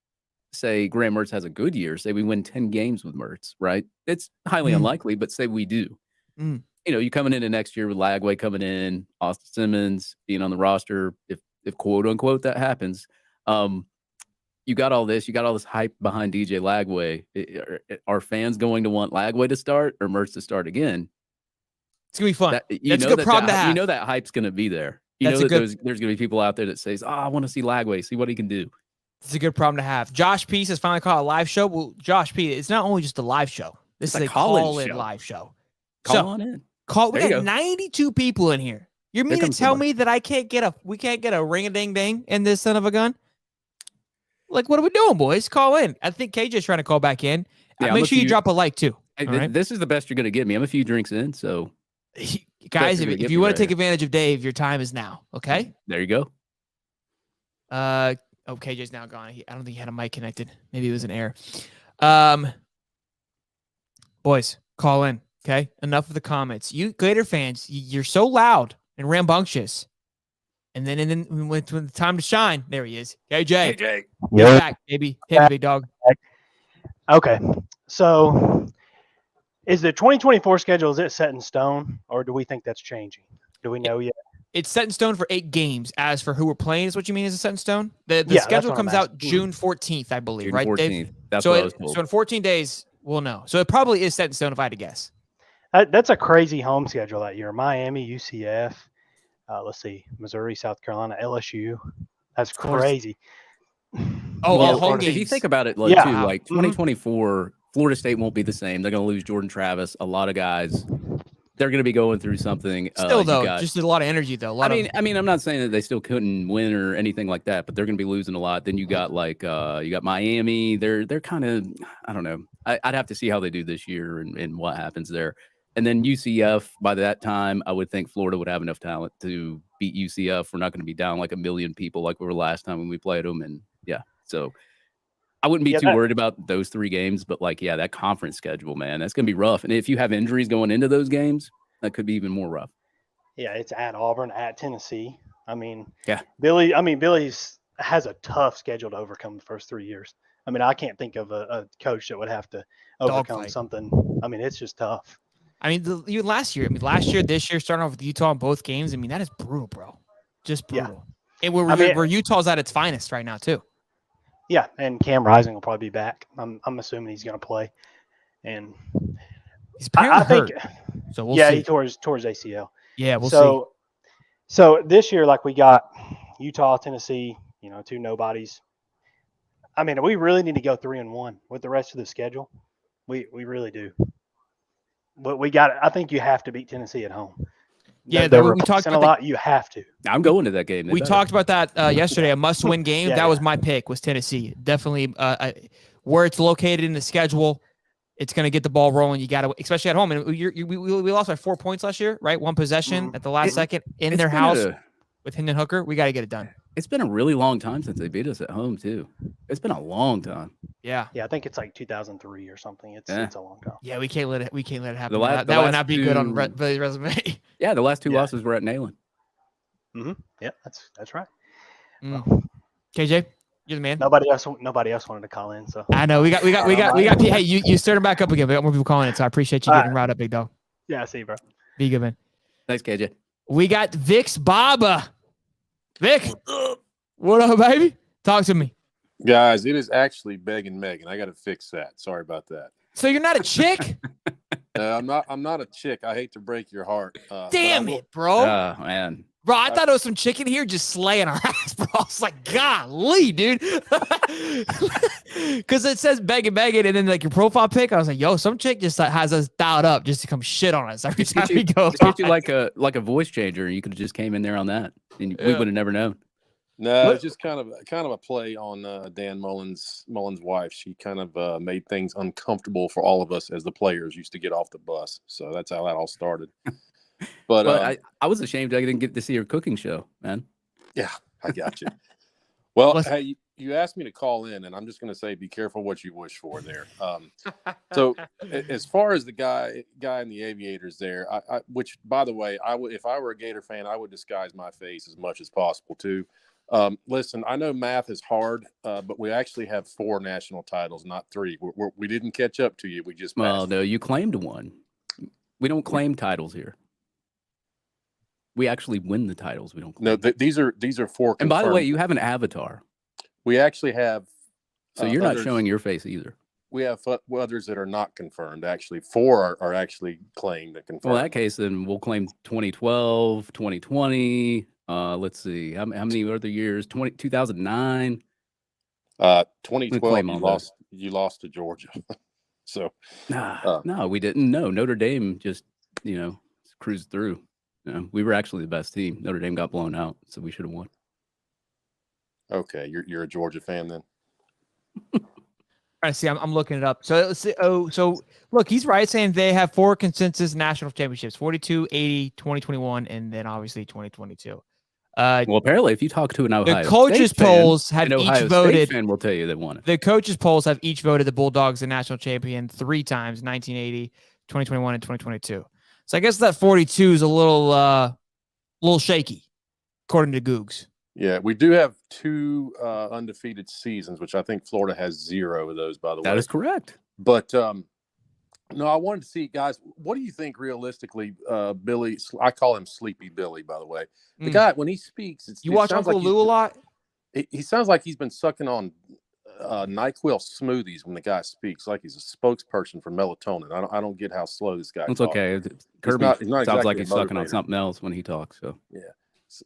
say, Graham Mertz has a good year, say we win 10 games with Mertz, right? It's highly unlikely, but say we do. You know, you coming into next year with Lagway coming in, Austin Simmons being on the roster, if quote unquote that happens, you got all this hype behind DJ Lagway. Are fans going to want Lagway to start or Mertz to start again? It's gonna be fun. That's a good problem to have. You know that hype's gonna be there. You know that there's going to be people out there that says, I want to see Lagway, see what he can do. It's a good problem to have. Josh Peace has finally called a live show. Well, Josh Peace, it's not only just a live show. This is a call-in live show. Call on in. We got 92 people in here. You mean to tell me that we can't get a ring-a-ding-ding in this son of a gun? Like, what are we doing, boys? Call in. I think KJ's trying to call back in. Yeah, make sure you drop a like, too. This is the best you're going to get me. I'm a few drinks in, so... Guys, if you want to take advantage of Dave, your time is now. Okay. There you go. KJ's now gone. I don't think he had a mic connected. Maybe it was an error. Boys, call in. Okay, enough of the comments. You Gator fans, you're so loud and rambunctious. And then when the time to shine, there he is. KJ. KJ. He's back, baby. Hit me, big dog. Okay. So is the 2024 schedule, is it set in stone, or do we think that's changing? Do we know yet? It's set in stone for 8 games. As for who we're playing is what you mean is a set in stone? The Yeah, schedule comes out June 14th, I believe, June right, 14th. Dave? That's so what I was told. So in 14 days, we'll know. So it probably is set in stone if I had to guess. That's a crazy home schedule that year. Miami, UCF, let's see, Missouri, South Carolina, LSU. That's crazy. Oh, well, home if games. you think about it, too, like 2024, Florida State won't be the same. They're going to lose Jordan Travis, a lot of guys. They're going to be going through something. Still, though, just a lot of energy, though. I mean, I'm not saying that they still couldn't win or anything like that, but they're going to be losing a lot. Then you got you got Miami. They're kind of, I don't know. I'd have to see how they do this year and what happens there. And then UCF, by that time, I would think Florida would have enough talent to beat UCF. We're not going to be down like 1 million people like we were last time when we played them. And yeah, so I wouldn't be too worried about those 3 games. But that conference schedule, man, that's going to be rough. And if you have injuries going into those games, that could be even more rough. Yeah, it's at Auburn, at Tennessee. I mean, Billy has a tough schedule to overcome the first 3 years. I mean, I can't think of a coach that would have to overcome something. I mean, it's just tough. I mean, even last year, this year, starting off with Utah in both games. I mean, that is brutal, bro. Just brutal. Yeah. And where Utah's at its finest right now, too. Yeah, and Cam Rising will probably be back. I'm assuming he's going to play. And he's apparently hurt. So we'll see. He tore his ACL. Yeah, we'll see. So this year, we got Utah, Tennessee, 2 nobodies. I mean, we really need to go 3-1 with the rest of the schedule. We really do. But I think you have to beat Tennessee at home. Yeah, we talked about a lot. You have to. I'm going to that game. We talked about that yesterday. A must-win game. That was my pick. Was Tennessee definitely where it's located in the schedule? It's going to get the ball rolling. You got to, especially at home. And we lost by 4 points last year, right? 1 possession at the last second in their house with Hendon Hooker. We got to get it done. It's been a really long time since they beat us at home, too. It's been a long time. Yeah. Yeah, I think it's like 2003 or something. It's a long time. Yeah, we can't let it happen. That would not be good on Billy's resume. Yeah, the last 2 losses were at Neyland. Mm-hmm. Yeah, that's right. Well, KJ, you're the man. Nobody else wanted to call in, so I know we got. Hey, you stirred them back up again. We got more people calling in, so I appreciate you getting riled up, big dog. Yeah, I see you, bro. Be good, man. Thanks, KJ. We got Vic's Baba. Vic, what up, baby? Talk to me. Guys, it is actually begging Megan. I got to fix that. Sorry about that. So you're not a chick? I'm not a chick. I hate to break your heart. Damn it, bro. Oh, man. Bro, I thought it was some chicken here just slaying our ass, bro. I was like, golly, dude. Because it says begging, and then your profile pic, I was like, yo, some chick just has us dialed up just to come shit on us every time we go. Get you like a voice changer. You could have just came in there on that, and we would have never known. No, it's just kind of a play on Dan Mullen's wife. She kind of made things uncomfortable for all of us as the players used to get off the bus. So that's how that all started. But I was ashamed I didn't get to see her cooking show, man. Yeah, I got you. Well, hey, you asked me to call in, and I'm just going to say, be careful what you wish for there. So as far as the guy in the Aviators there, which, by the way, if I were a Gator fan, I would disguise my face as much as possible too. Listen, I know math is hard, but we actually have 4 national titles, not 3. We didn't catch up to you. We just passed. Well, no, you claimed one. We don't claim titles here. We actually win the titles. We don't claim. No, these are 4. And by the way, you have an avatar. We actually have. So you're not showing your face either. We have others that are not confirmed. Actually, 4 are actually claimed and confirmed. Well, in that case, then we'll claim 2012, 2020. Let's see. How many other years? 2009. 2012. You lost to Georgia. So. No, we didn't. No, Notre Dame just cruised through. We were actually the best team. Notre Dame got blown out, so we should have won. Okay, you're a Georgia fan then. I see. I'm looking it up. So let's see. So look, he's right saying they have 4 consensus national championships: 42, 80, 2021, and then obviously 2022. Well, apparently, if you talk to an Ohio the coaches State fan, polls have an each Ohio voted. State fan will tell you they won it. The coaches polls have each voted the Bulldogs the national champion 3 times: 1980, 2021, and 2022. So I guess that 42 is a little shaky, according to Googs. Yeah, we do have 2 undefeated seasons, which I think Florida has 0 of those, by the way. That is correct. But no, I wanted to see, guys, what do you think realistically, Billy? I call him Sleepy Billy, by the way. The guy, when he speaks, you watch Uncle Lou a lot? He sounds like he's been sucking on NyQuil smoothies when the guy speaks, like he's a spokesperson for melatonin. I don't get how slow this guy It's talks. okay. Kirby he's not sounds exactly like he's sucking on motivator. something else when he talks. So Yeah,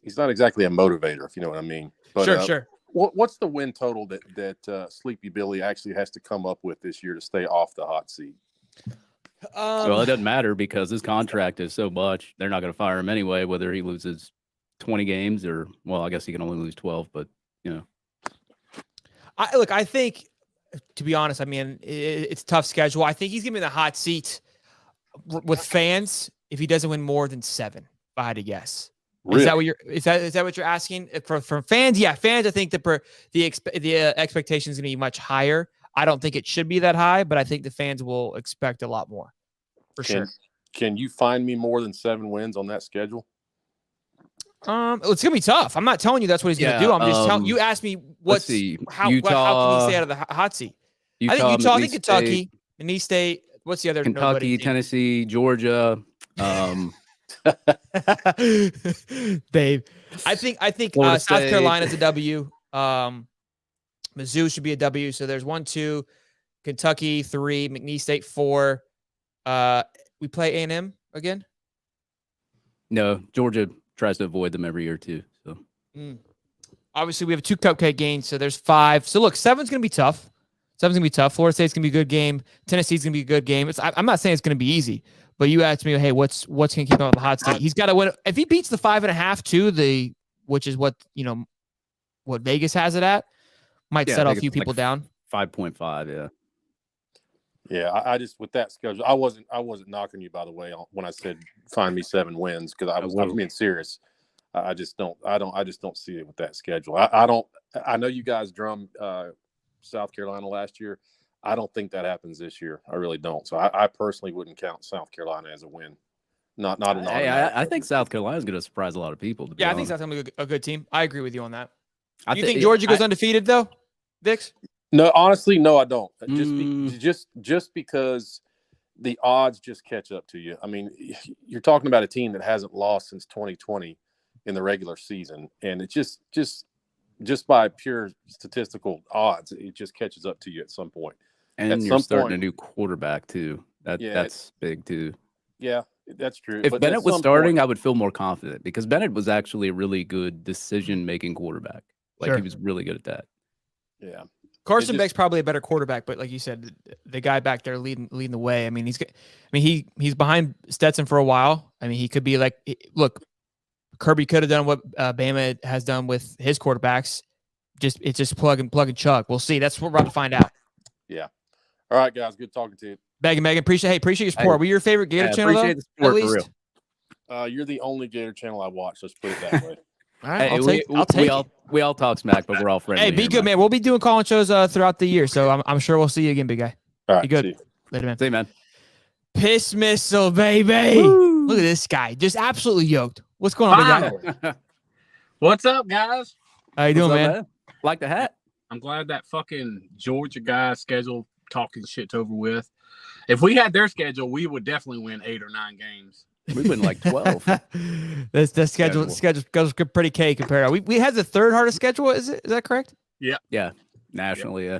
he's not exactly a motivator, if you know what I mean. But, Sure. What's the win total that Sleepy Billy actually has to come up with this year to stay off the hot seat? well, it doesn't matter because his contract is so much. They're not going to fire him anyway, whether he loses 20 games or, well, I guess he can only lose 12, but, you know. I think, to be honest, I mean, it's a tough schedule. I think he's going to be in the hot seat with fans if he doesn't win more than 7, if I had to guess. Really? Is that what you're asking? From fans? Yeah, fans, I think the expectation is going to be much higher. I don't think it should be that high, but I think the fans will expect a lot more, for sure. Can you find me more than 7 wins on that schedule? It's gonna be tough. I'm not telling you that's what he's gonna do. I'm just telling you. Asked me how can he stay out of the hot seat? I think Utah. I think Kentucky, McNeese State. What's the other? Kentucky, Tennessee, Georgia. Babe, I think South Carolina's a W. Mizzou should be a W. So there's 1, 2, Kentucky 3, McNeese State 4. We play A&M again. No, Georgia tries to avoid them every year too. So obviously we have 2 cupcake games, so there's 5. So look, 7's gonna be tough. Florida State's gonna be a good game. Tennessee's gonna be a good game. I'm not saying it's gonna be easy, but you asked me, hey, what's gonna keep him on the hot seat? He's got to win. If he beats the 5.5 too, which is what Vegas has it at, might settle a few people down. 5.5, yeah. Yeah, I just, with that schedule, I wasn't knocking you, by the way, when I said find me 7 wins, because I was being serious. I just don't see it with that schedule. I know you guys drummed South Carolina last year. I don't think that happens this year. I really don't. So I personally wouldn't count South Carolina as a win. Not an Hey, I think South Carolina is going to surprise a lot of people. I think South Carolina is a good team. I agree with you on that. Do you think Georgia goes undefeated though, Vix? No, honestly, no, I don't. Just because the odds just catch up to you. I mean, you're talking about a team that hasn't lost since 2020 in the regular season, and it just by pure statistical odds, it just catches up to you at some point. And you're starting a new quarterback too. That's big too. Yeah, that's true. If Bennett was starting, I would feel more confident because Bennett was actually a really good decision-making quarterback. He was really good at that. Yeah. Carson Beck's probably a better quarterback, but like you said, the guy back there leading the way. I mean, he's behind Stetson for a while. I mean, he could be look, Kirby could have done what Bama has done with his quarterbacks. It's just plug and chug. We'll see. That's what we're about to find out. Yeah. All right, guys. Good talking to you. Megan, appreciate your support. Were you your favorite Gator channel? Appreciate the support, at least? For real. You're the only Gator channel I watch. Let's put it that way. All right, I'll take it. We all talk smack, but we're all friendly. Hey, be good, man. We'll be doing call-in shows throughout the year, so I'm sure we'll see you again, big guy. All right, be good. Later, man. See you, man. Piss missile, baby. Woo. Look at this guy, just absolutely yoked. What's going on, big guy? What's up, guys? How you doing, man? Like the hat? I'm glad that fucking Georgia guy schedule talking shit's over with. If we had their schedule, we would definitely win 8 or 9 games. We win like 12. The schedule's pretty K compared. We had the 3rd hardest schedule. Is that correct? Yeah. Yeah. Nationally, yeah.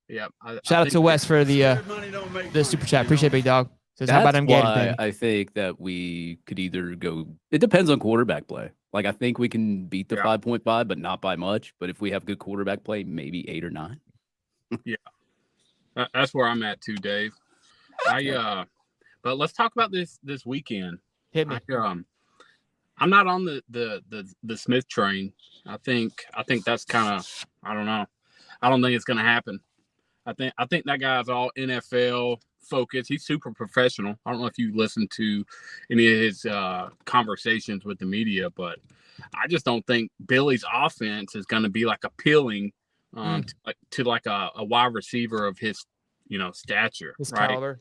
Yeah. Shout out to Wes for the super chat. Appreciate it, big dog. Says, how about them Gators? I think that we could either go. It depends on quarterback play. I think we can beat the 5.5, but not by much. But if we have good quarterback play, maybe 8 or 9. Yeah. That's where I'm at too, Dave. But let's talk about this weekend. Hit me. I'm not on the Smith train. I think that's kind of, I don't know. I don't think it's going to happen. I think that guy's all NFL focused. He's super professional. I don't know if you listened to any of his conversations with the media, but I just don't think Billy's offense is going to be like appealing to a wide receiver of his, stature, His right? caliber.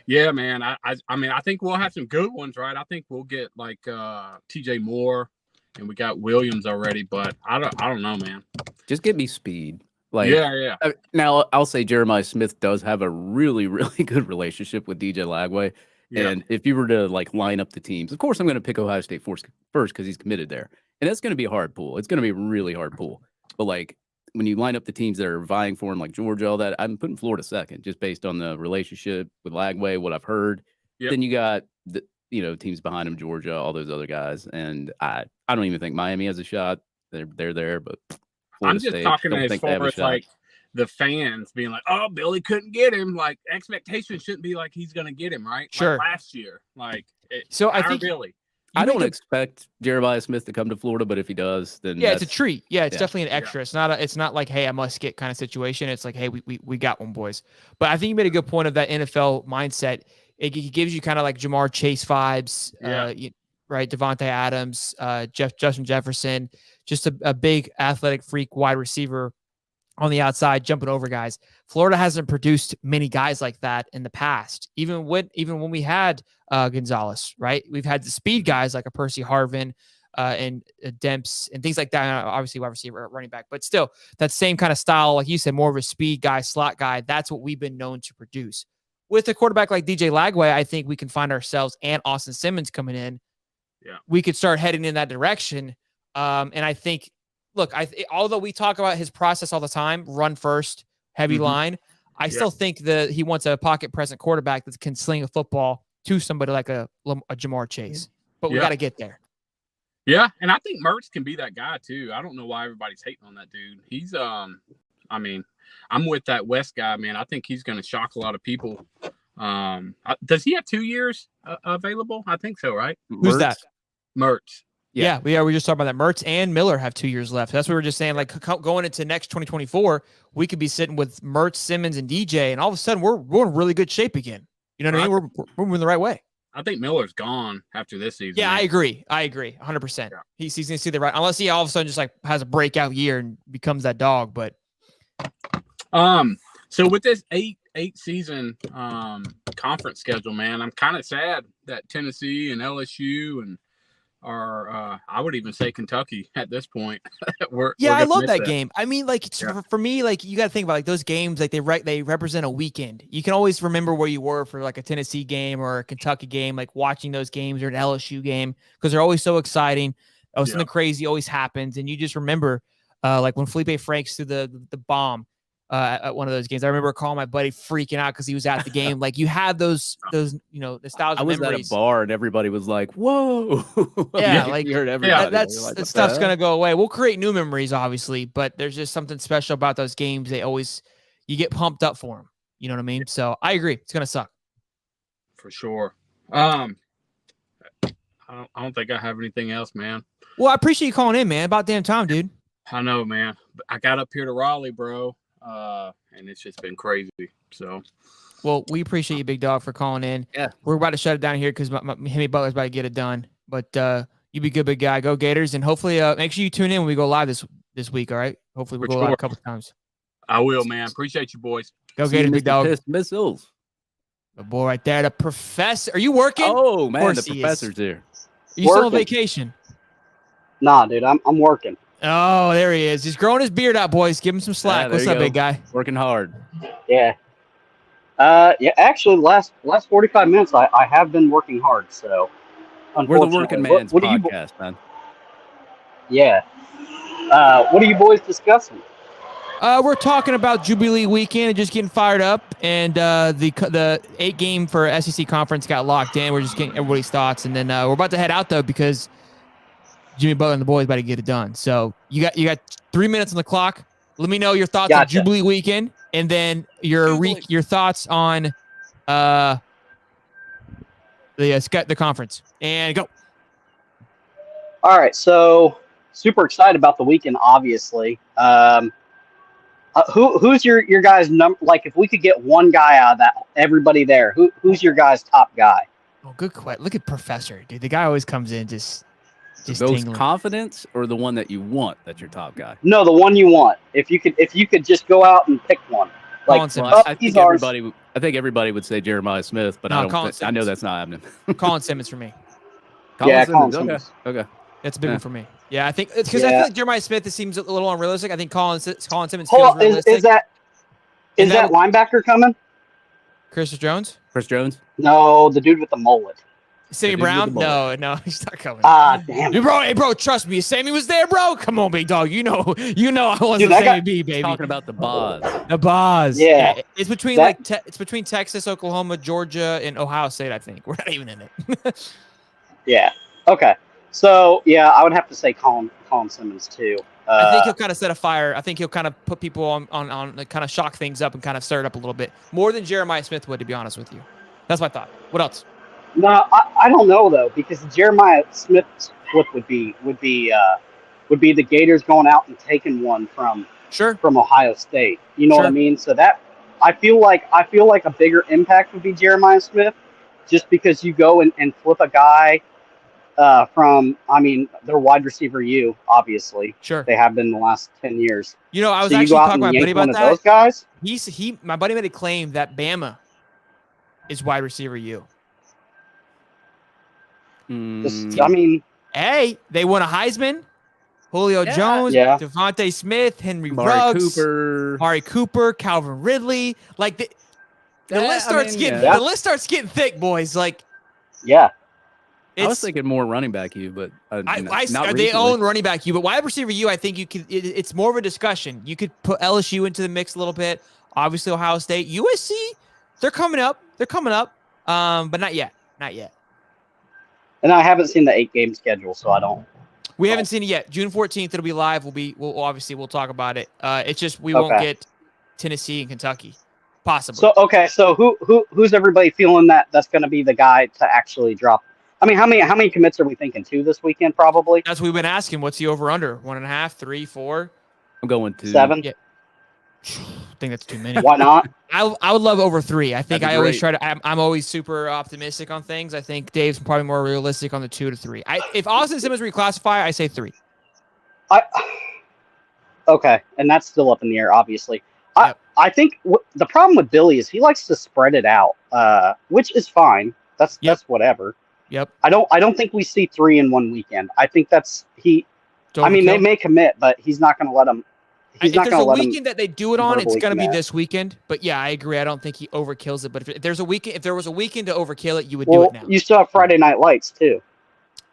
Yeah, man. I mean, I think we'll have some good ones, right? I think we'll get like TJ Moore, and we got Williams already, but I don't know, man. Just give me speed. Like, yeah. Now I'll say Jeremiah Smith does have a really, really good relationship with DJ Lagway. Yeah. And if you were to like line up the teams, of course I'm going to pick Ohio State first because he's committed there, and that's going to be a hard pull. It's going to be a really hard pull. But like when you line up the teams that are vying for him, like Georgia, all that, I'm putting Florida second, just based on the relationship with Lagway, what I've heard. Yep. Then you got the teams behind him, Georgia, all those other guys, and I don't even think Miami has a shot. They're there, but Florida I'm just State, talking as far as like the fans being like, "Oh, Billy couldn't get him." Like expectations shouldn't be like he's going to get him, right? Sure. Like last year, so I think Billy. I don't expect Jeremiah Smith to come to Florida, but if he does, then it's a treat. Yeah, it's definitely an extra. Yeah. It's not like, hey, I must get kind of situation. It's like, hey, we got one, boys. But I think you made a good point of that NFL mindset. It gives you kind of like Jamar Chase vibes, right? Devontae Adams, Justin Jefferson, just a big athletic freak wide receiver on the outside, jumping over guys. Florida hasn't produced many guys like that in the past. Even when we had Gonzalez, right? We've had the speed guys like a Percy Harvin and Demps and things like that. Obviously, wide receiver, running back, but still that same kind of style, like you said, more of a speed guy, slot guy. That's what we've been known to produce. With a quarterback like DJ Lagway, I think we can find ourselves and Austin Simmons coming in. Yeah, we could start heading in that direction. And I think, look, although we talk about his process all the time, run first, heavy line, I still think that he wants a pocket present quarterback that can sling a football to somebody like a Jamar Chase. But we got to get there. Yeah, and I think Mertz can be that guy too. I don't know why everybody's hating on that dude. He's I mean, I'm with that West guy, man. I think he's going to shock a lot of people. Does he have 2 years available? I think so, right? Who's that? Mertz. Yeah, we are. We just talked about that. Mertz and Miller have 2 years left. That's what we were just saying. Like going into next 2024, we could be sitting with Mertz, Simmons, and DJ, and all of a sudden we're in really good shape again. You know what I mean? We're moving the right way. I think Miller's gone after this season. Yeah, man. I agree. 100%. Yeah. He's going to see the right, unless he all of a sudden just like has a breakout year and becomes that dog. But so with this eight season conference schedule, man, I'm kind of sad that Tennessee and LSU and I would even say Kentucky at this point. I love that game. I mean, like for me, like you got to think about like those games, like they represent a weekend. You can always remember where you were for like a Tennessee game or a Kentucky game, like watching those games or an LSU game because they're always so exciting. Something crazy always happens, and you just remember like when Felipe Franks threw the bomb at one of those games. I remember calling my buddy freaking out because he was at the game. Like you have those nostalgia memories. I was at a bar and everybody was like, "Whoa!" Yeah, like you heard everybody. That stuff's gonna go away. We'll create new memories, obviously, but there's just something special about those games. You get pumped up for them. You know what I mean? So I agree. It's gonna suck for sure. I don't think I have anything else, man. Well, I appreciate you calling in, man. About damn time, dude. I know, man. I got up here to Raleigh, bro. And it's just been crazy. So, well, we appreciate you, big dog, for calling in. Yeah, we're about to shut it down here because Hemi Butler's about to get it done. But you be good, big guy. Go Gators, and hopefully, make sure you tune in when we go live this week. All right. Hopefully, we'll go live a couple times. I will, man. Appreciate you, boys. Go Gators, big dog. Missiles. The boy right there, the professor. Are you working? Oh man, the professor's here. Are you still on vacation? Nah, dude, I'm working. Oh, there he is. He's growing his beard out, boys. Give him some slack. What's up, big guy? Working hard. Yeah. Actually, last 45 minutes, I have been working hard. So, we're the working man's podcast, man. Yeah. What are you boys discussing? We're talking about Jubilee weekend and just getting fired up, and the 8-game for SEC conference got locked in. We're just getting everybody's thoughts, and then we're about to head out though because Jimmy Butler and the boys about to get it done. So you got 3 minutes on the clock. Let me know your thoughts on Jubilee weekend, and then your thoughts on the conference. And go. All right, so super excited about the weekend. Obviously, I Who's your guys' number? Like, if we could get one guy out of that, everybody there, who's your guys' top guy? Oh, good question. Look at Professor, dude. The guy always comes in just Those tingling. confidence or the one that you want that's your top guy? No, the one you want. If you could just go out and pick one. Like, Well, I he's think ours. everybody would say Jeremiah Smith, but No, I Colin I know Simmons. that's not happening. Colin Simmons for me. Yeah, Simmons, Colin Simmons. Okay. That's a big one for me. Yeah, I think it's because I feel like Jeremiah Smith, it seems a little unrealistic. I think Colin Simmons feels Hold on, realistic. is that linebacker coming? Chris Jones? Chris Jones? No, the dude with the mullet. Sammy Brown? No, he's not coming. Ah, damn. Dude, bro, trust me. Sammy was there, bro. Come on, big dog. You know, I wasn't Dude, Sammy B, baby. Talking about the Boz. The Boz. Yeah. It's between it's between Texas, Oklahoma, Georgia, and Ohio State. I think we're not even in it. Yeah. Okay. So yeah, I would have to say Colin Simmons too. I think he'll kind of set a fire. I think he'll kind of put people on kind of shock things up and kind of stir it up a little bit more than Jeremiah Smith would, to be honest with you. That's my thought. What else? No, I don't know though, because Jeremiah Smith's flip would be the Gators going out and taking one from Ohio State. You know what I mean? So that I feel like a bigger impact would be Jeremiah Smith, just because you go and flip a guy from, I mean, they're wide receiver U, obviously. Sure. They have been in the last 10 years. You know, I was so actually talking to my buddy about that. Those guys? My buddy made a claim that Bama is wide receiver U. I mean, hey, they won a Heisman. Julio Jones, Devontae Smith, Henry Ruggs, Mari Cooper, Calvin Ridley. Like the list starts getting thick, boys. Like, yeah. I was thinking more running back U, but they own running back U, but wide receiver U, I think you could. It's more of a discussion. You could put LSU into the mix a little bit. Obviously, Ohio State, USC, they're coming up. But not yet. And I haven't seen the 8-game schedule, so I don't. We haven't seen it yet. June 14th, it'll be live. We'll talk about it. It's just we won't get Tennessee and Kentucky, possibly. So who's everybody feeling that's going to be the guy to actually drop? I mean, how many commits are we thinking? 2 this weekend, probably. That's what we've been asking. What's the over under? 1.5, 3, 4? I'm going 2. 7. Yeah. I think that's too many. Why not? I would love over 3. I think That'd be always great. try to. I'm always super optimistic on things. I think Dave's probably more realistic on the 2 to 3. If Austin Simmons reclassify, I say 3. Okay, and that's still up in the air, obviously. I think the problem with Billy is he likes to spread it out, which is fine. That's whatever. Yep. I don't think we see 3 in one weekend. I think that's he. I mean, they may commit, but he's not going to let them. If there's a weekend that they do it on, it's going to be this weekend. But yeah, I agree. I don't think he overkills it. But if there was a weekend to overkill it, you would do it now. You still have Friday Night Lights too.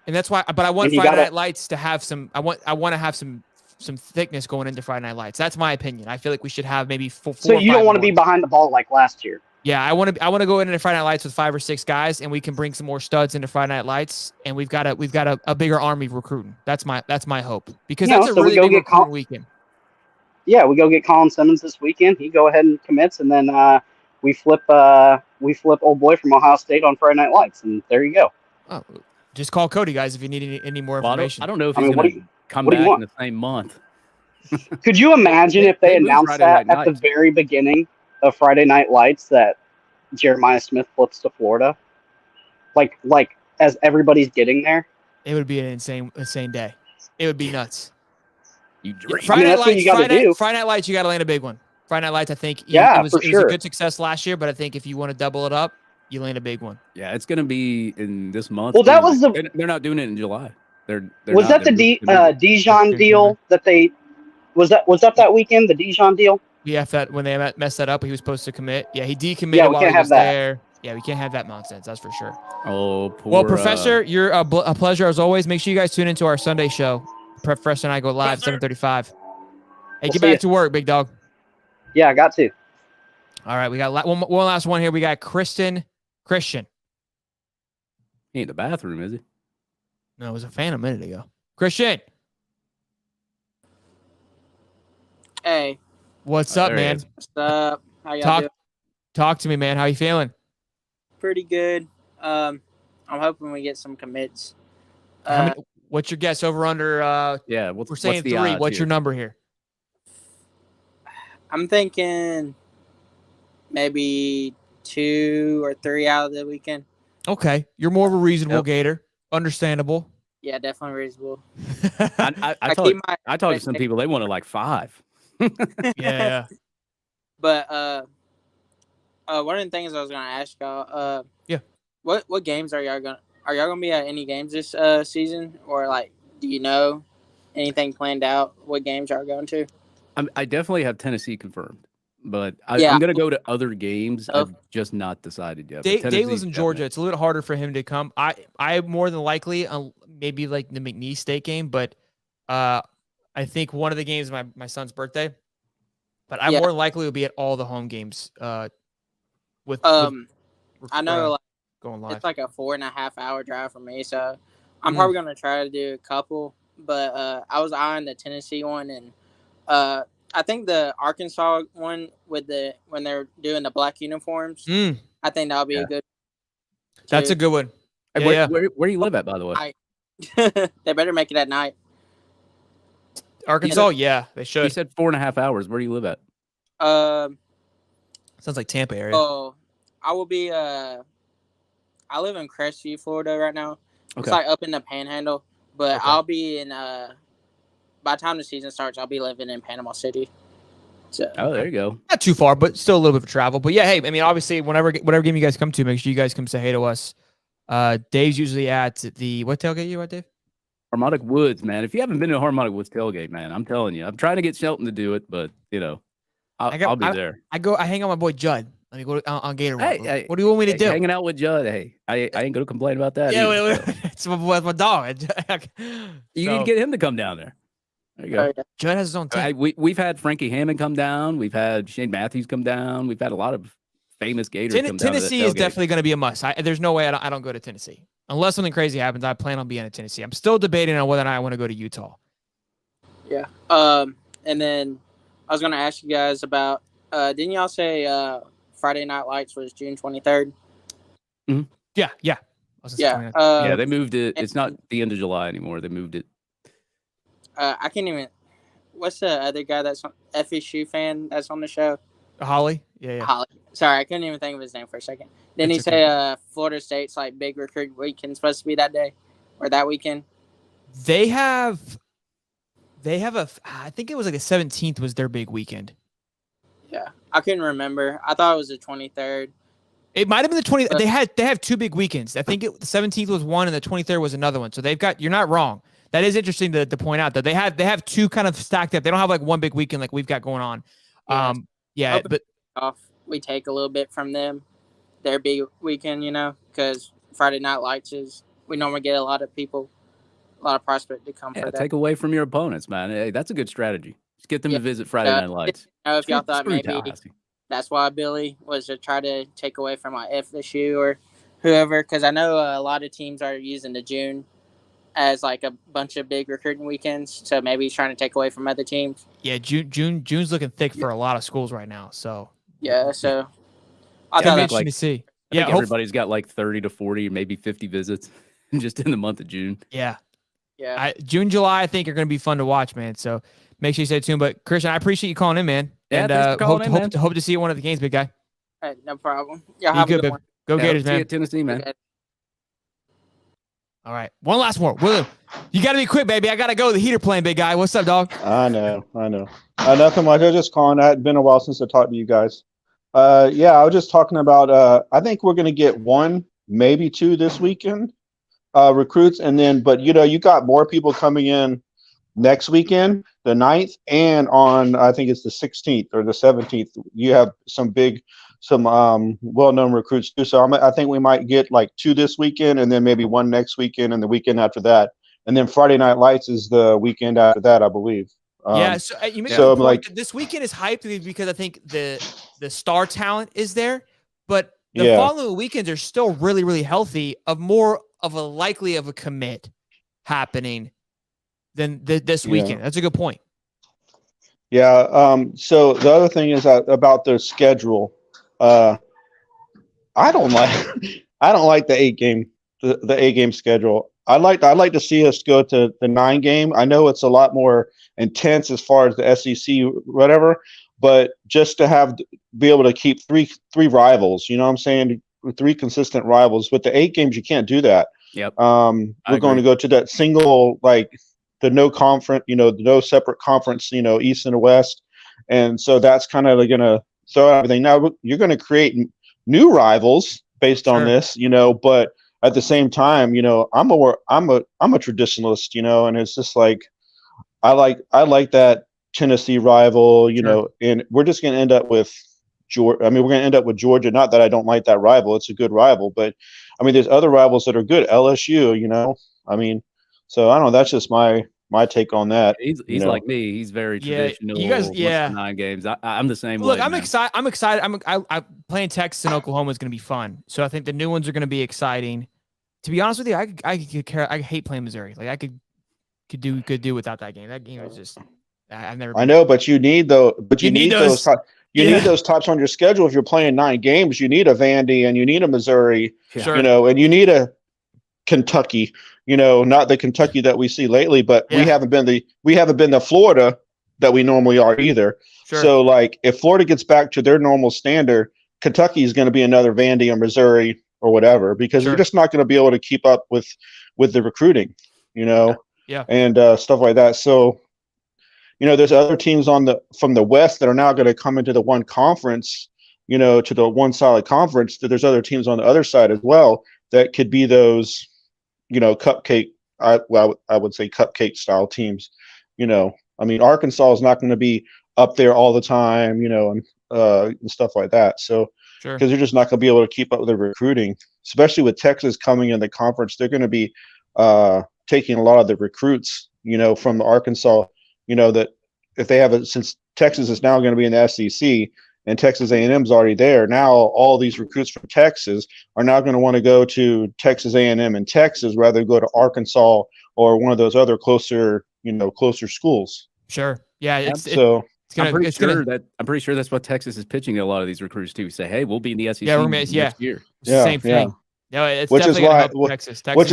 And that's why. But I want Friday Night Lights to have some. I want to have some thickness going into Friday Night Lights. That's my opinion. I feel like we should have maybe 4. So you don't want to be behind the ball like last year. Yeah, I want to go into Friday Night Lights with 5 or 6 guys, and we can bring some more studs into Friday Night Lights, and we've got a bigger army recruiting. That's my hope, because that's a really big recruiting weekend. Yeah, we go get Colin Simmons this weekend. He go ahead and commits, and then we flip old boy from Ohio State on Friday Night Lights, and there you go. Oh, just call Cody, guys, if you need any more information. I don't know if he's going to come back in the same month. Could you imagine if they announced that at the very beginning of Friday Night Lights that Jeremiah Smith flips to Florida? Like as everybody's getting there? It would be an insane day. It would be nuts. Friday Night Lights, you got to land a big one. Friday Night Lights, I think it was a good success last year, but I think if you want to double it up, you land a big one. Yeah, it's going to be in this month. Well, that was they're not doing it in July. Was that the Dijon deal that they was that weekend, the Dijon deal? Yeah, when they messed that up, he was supposed to commit. Yeah, he decommitted while he was there. Yeah, we can't have that nonsense. That's for sure. Oh, poor. Well, Professor, you're a pleasure as always. Make sure you guys tune into our Sunday show. Professor and I go live 7:35. Hey, get back to work, big dog. Yeah, I got to. All right, we got one last one here. We got Christian. He ain't in the bathroom, is he? No, it was a fan a minute ago. Christian. Hey. What's up, man? What's up? How y'all doing? Talk to me, man. How you feeling? Pretty good. I'm hoping we get some commits. What's your guess over under? Yeah, we're saying 3. What's your number here? I'm thinking maybe 2 or 3 out of the weekend. Okay, you're more of a reasonable Gator. Understandable. Yeah, definitely reasonable. I talked to some people. They wanted like 5. Yeah. But one of the things I was gonna ask y'all, yeah, what games are y'all gonna be at any games this season, or like do you know anything planned out? What games y'all going to? I definitely have Tennessee confirmed, but I'm gonna go to other games. I've just not decided yet. Dave lives in Georgia. It's a little harder for him to come. I more than likely maybe like the McNeese State game, but I think one of the games is my son's birthday. But I more than likely will be at all the home games. With I know like, going live. It's like a 4.5 hour drive for me, so I'm probably gonna try to do a couple. But I was eyeing the Tennessee one, and I think the Arkansas one when they're doing the black uniforms. I think that'll be a good. That's a good one. Hey, where do you live at, by the way? They better make it at night. Arkansas, they should. You said 4.5 hours. Where do you live at? Sounds like Tampa area. Oh, I will be. I live in Crestview, Florida, right now. Okay. It's like up in the Panhandle, but I'll be in. By the time the season starts, I'll be living in Panama City. So, there you go. Not too far, but still a little bit of travel. But yeah, hey, I mean, obviously, whatever game you guys come to, make sure you guys come say hey to us. Dave's usually at the what tailgate you at, Dave? Harmonic Woods, man. If you haven't been to Harmonic Woods tailgate, man, I'm telling you, I'm trying to get Shelton to do it, but I'll be there. I hang out with my boy Judd. Let me go on Gator. Hey, what do you want me to do? Hanging out with Judd. Hey, I ain't gonna complain about that. Yeah, it's my dog. You need to get him to come down there. There you go. Judd has his own team. We've had Frankie Hammond come down. We've had Shane Matthews come down. We've had a lot of famous Gators come down. Tennessee is definitely going to be a must. There's no way I don't go to Tennessee. Unless something crazy happens, I plan on being in Tennessee. I'm still debating on whether or not I want to go to Utah. Yeah. And then I was going to ask you guys about, didn't y'all say Friday Night Lights was June 23rd? Mm-hmm. Yeah. Yeah, they moved it. It's not the end of July anymore. They moved it. I can't even. What's the other guy that's FSU fan that's on the show? Holly. Yeah. Holly. Sorry, I couldn't even think of his name for a second. Didn't he say Florida State's like big recruit weekend supposed to be that day or that weekend? They have I think it was like the 17th was their big weekend. Yeah, I couldn't remember. I thought it was the 23rd. It might have been the 20th. They have 2 big weekends. I think the 17th was one and the 23rd was another one. So you're not wrong. That is interesting to point out that they have 2 kind of stacked up. They don't have like one big weekend like we've got going on. But we take a little bit from them, their big weekend, because Friday Night Lights we normally get a lot of prospects to come for that. Take away from your opponents, man. Hey, that's a good strategy. Just get them to visit Friday Night Lights. If y'all thought maybe that's why Billy was to try to take away from like FSU or whoever, because I know a lot of teams are using the June as like a bunch of big recruiting weekends, so maybe he's trying to take away from other teams. Yeah, June's looking thick for a lot of schools right now. So so I thought interesting to see. I think everybody's got like 30 to 40, maybe 50 visits just in the month of June. Yeah. June, July, I think are going to be fun to watch, man. So make sure you stay tuned. But Christian, I appreciate you calling in, man. Yeah, and hope to see you at one of the games, big guy. All right, no problem. Yeah, have a good one. Go Gators, man. See you at Tennessee, man. Okay. All right, one last more. William, you got to be quick, baby. I got to go. The heater playing, big guy. What's up, dog? I know. Nothing much. I was just calling. It had been a while since I talked to you guys. I was just talking about. I think we're going to get 1, maybe 2 this weekend, recruits, and then. But you got more people coming in next weekend, the 9th, and on I think it's the 16th or the 17th. You have some well-known recruits too. So I think we might get like 2 this weekend, and then maybe 1 next weekend, and the weekend after that, and then Friday Night Lights is the weekend after that, I believe. So you make a point this weekend is hyped because I think the star talent is there, but the following weekends are still really, really healthy. Of more of a likely of a commit happening than this weekend. That's a good point. Yeah. So the other thing is about their schedule. I don't like the 8-game schedule. I'd like to see us go to the 9-game. I know it's a lot more intense as far as the SEC, whatever, but just to be able to keep three rivals, you know what I'm saying? 3 consistent rivals. With the 8 games, you can't do that. Yep. We're going to go to that single, like the no conference, the no separate conference, East and West. And so that's kind of going to throw everything. Now you're going to create new rivals based on this, but at the same time, I'm a traditionalist, and it's just like, I like that Tennessee rival, and we're just going to end up with Georgia. I mean, we're going to end up with Georgia. Not that I don't like that rival; it's a good rival. But I mean, there's other rivals that are good. LSU, I mean, so I don't know. That's just my take on that. He's like me. He's very traditional. You guys, 9 games. I'm the same. Look, way, I'm excited. I'm excited. I'm playing Texas and Oklahoma is going to be fun. So I think the new ones are going to be exciting. To be honest with you, I hate playing Missouri. Like I could do without that game. That game is just. I've never. I know, but you need those. But you need those. You need those tops on your schedule if you're playing 9 games. You need a Vandy and you need a Missouri, and you need a Kentucky. Not the Kentucky that we see lately, but we haven't been the Florida that we normally are either. Sure. So, like, if Florida gets back to their normal standard, Kentucky is going to be another Vandy or Missouri or whatever, because you're just not going to be able to keep up with the recruiting, and stuff like that. So. There's other teams from the West that are now going to come into the one conference, to the one solid conference. That there's other teams on the other side as well that could be those, cupcake. I would say cupcake style teams. I mean, Arkansas is not going to be up there all the time, and stuff like that. So, because they're just not going to be able to keep up with the recruiting, especially with Texas coming in the conference, they're going to be taking a lot of the recruits, from Arkansas. That if they have since Texas is now going to be in the SEC and Texas A&M is already there, now all these recruits from Texas are now going to want to go to Texas A&M in Texas rather than go to Arkansas or one of those other closer schools. Sure. Yeah. I'm pretty sure that's what Texas is pitching to a lot of these recruits too. Say, hey, we'll be in the SEC next year. Same thing. No, it's which is why Texas which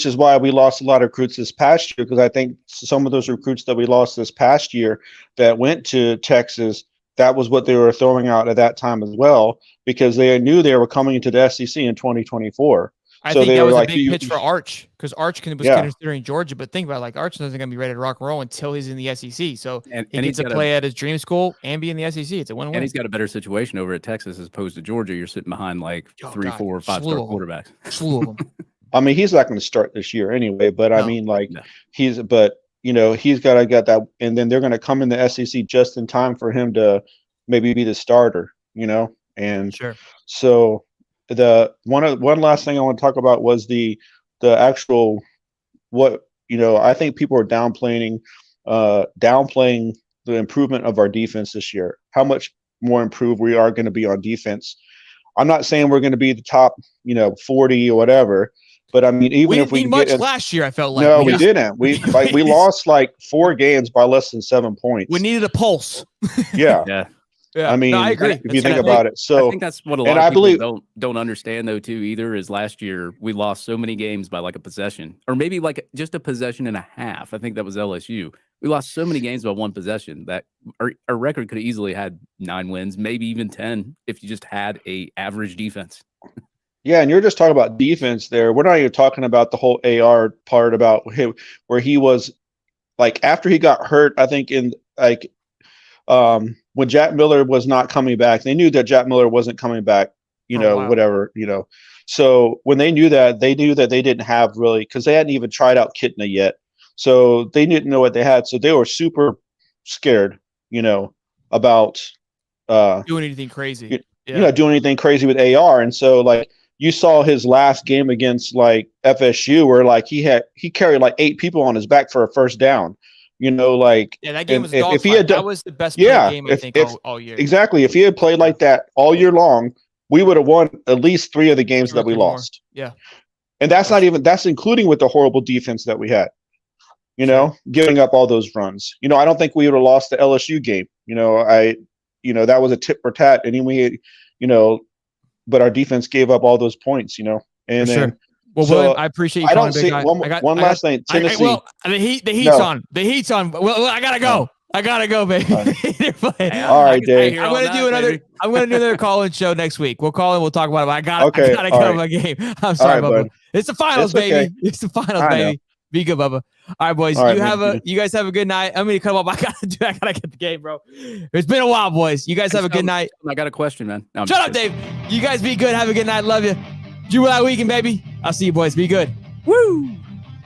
is why we lost a lot of recruits this past year, because I think some of those recruits that we lost this past year that went to Texas, that was what they were throwing out at that time as well, because they knew they were coming into the SEC in 2024. I think that was a big pitch for Arch, because Arch was considering Georgia, but think about it, like Arch isn't going to be ready to rock and roll until he's in the SEC. So he gets to play at his dream school and be in the SEC. It's a win-win. And he's got a better situation over at Texas as opposed to Georgia. You're sitting behind like 3, 4, 5-star quarterbacks. Slew of them. I mean, he's not going to start this year anyway, but I mean, like he's got to get that, and then they're going to come in the SEC just in time for him to maybe be the starter, and so. The one last thing I want to talk about was the actual I think people are downplaying the improvement of our defense this year. How much more improved we are going to be on defense. I'm not saying we're going to be the top 40 or whatever, but I mean, even if we didn't much last year, I felt like no, we didn't. We lost like 4 games by less than 7 points. We needed a pulse. Yeah. Yeah, I mean, I agree. If you think about it, so I think that's what a lot of people don't understand though too. Either is last year we lost so many games by like a possession, or maybe like just a possession and a half. I think that was LSU. We lost so many games by 1 possession that our record could have easily had 9 wins, maybe even 10 if you just had a average defense. Yeah, and you're just talking about defense there. We're not even talking about the whole AR part about him, where he was like after he got hurt. I think in like. When Jack Miller was not coming back, they knew that Jack Miller wasn't coming back, whatever. So when they knew that they didn't have really, because they hadn't even tried out Kitna yet. So they didn't know what they had. So they were super scared, about doing anything crazy. Doing anything crazy with AR. And so like you saw his last game against like FSU where like he carried like 8 people on his back for a first down. That game was that was the best game I think all year. Exactly. If he had played like that all year long, we would have won at least 3 of the games that we lost. Yeah. And that's including with the horrible defense that we had, giving up all those runs. I don't think we would have lost the LSU game. That was a tit for tat. And we, but our defense gave up all those points, and then. Well, so, William, I appreciate you. I don't see one last thing. Tennessee. The heat's on. The heat's on. Well, I gotta go. I gotta go, baby. All right, Dave. I'm gonna do another call-in show next week. We'll call in. We'll talk about it. I gotta get on my game. I'm sorry, Bubba. Bud. It's the finals, baby. Okay. It's the finals, baby. Be good, Bubba. All right, boys. You guys have a good night. I'm gonna come up. I gotta get the game, bro. It's been a while, boys. You guys have a good night. I got a question, man. No, Shut up, Dave. You guys be good. Have a good night. Love you. Jubilee weekend, baby. I'll see you, boys. Be good. Woo!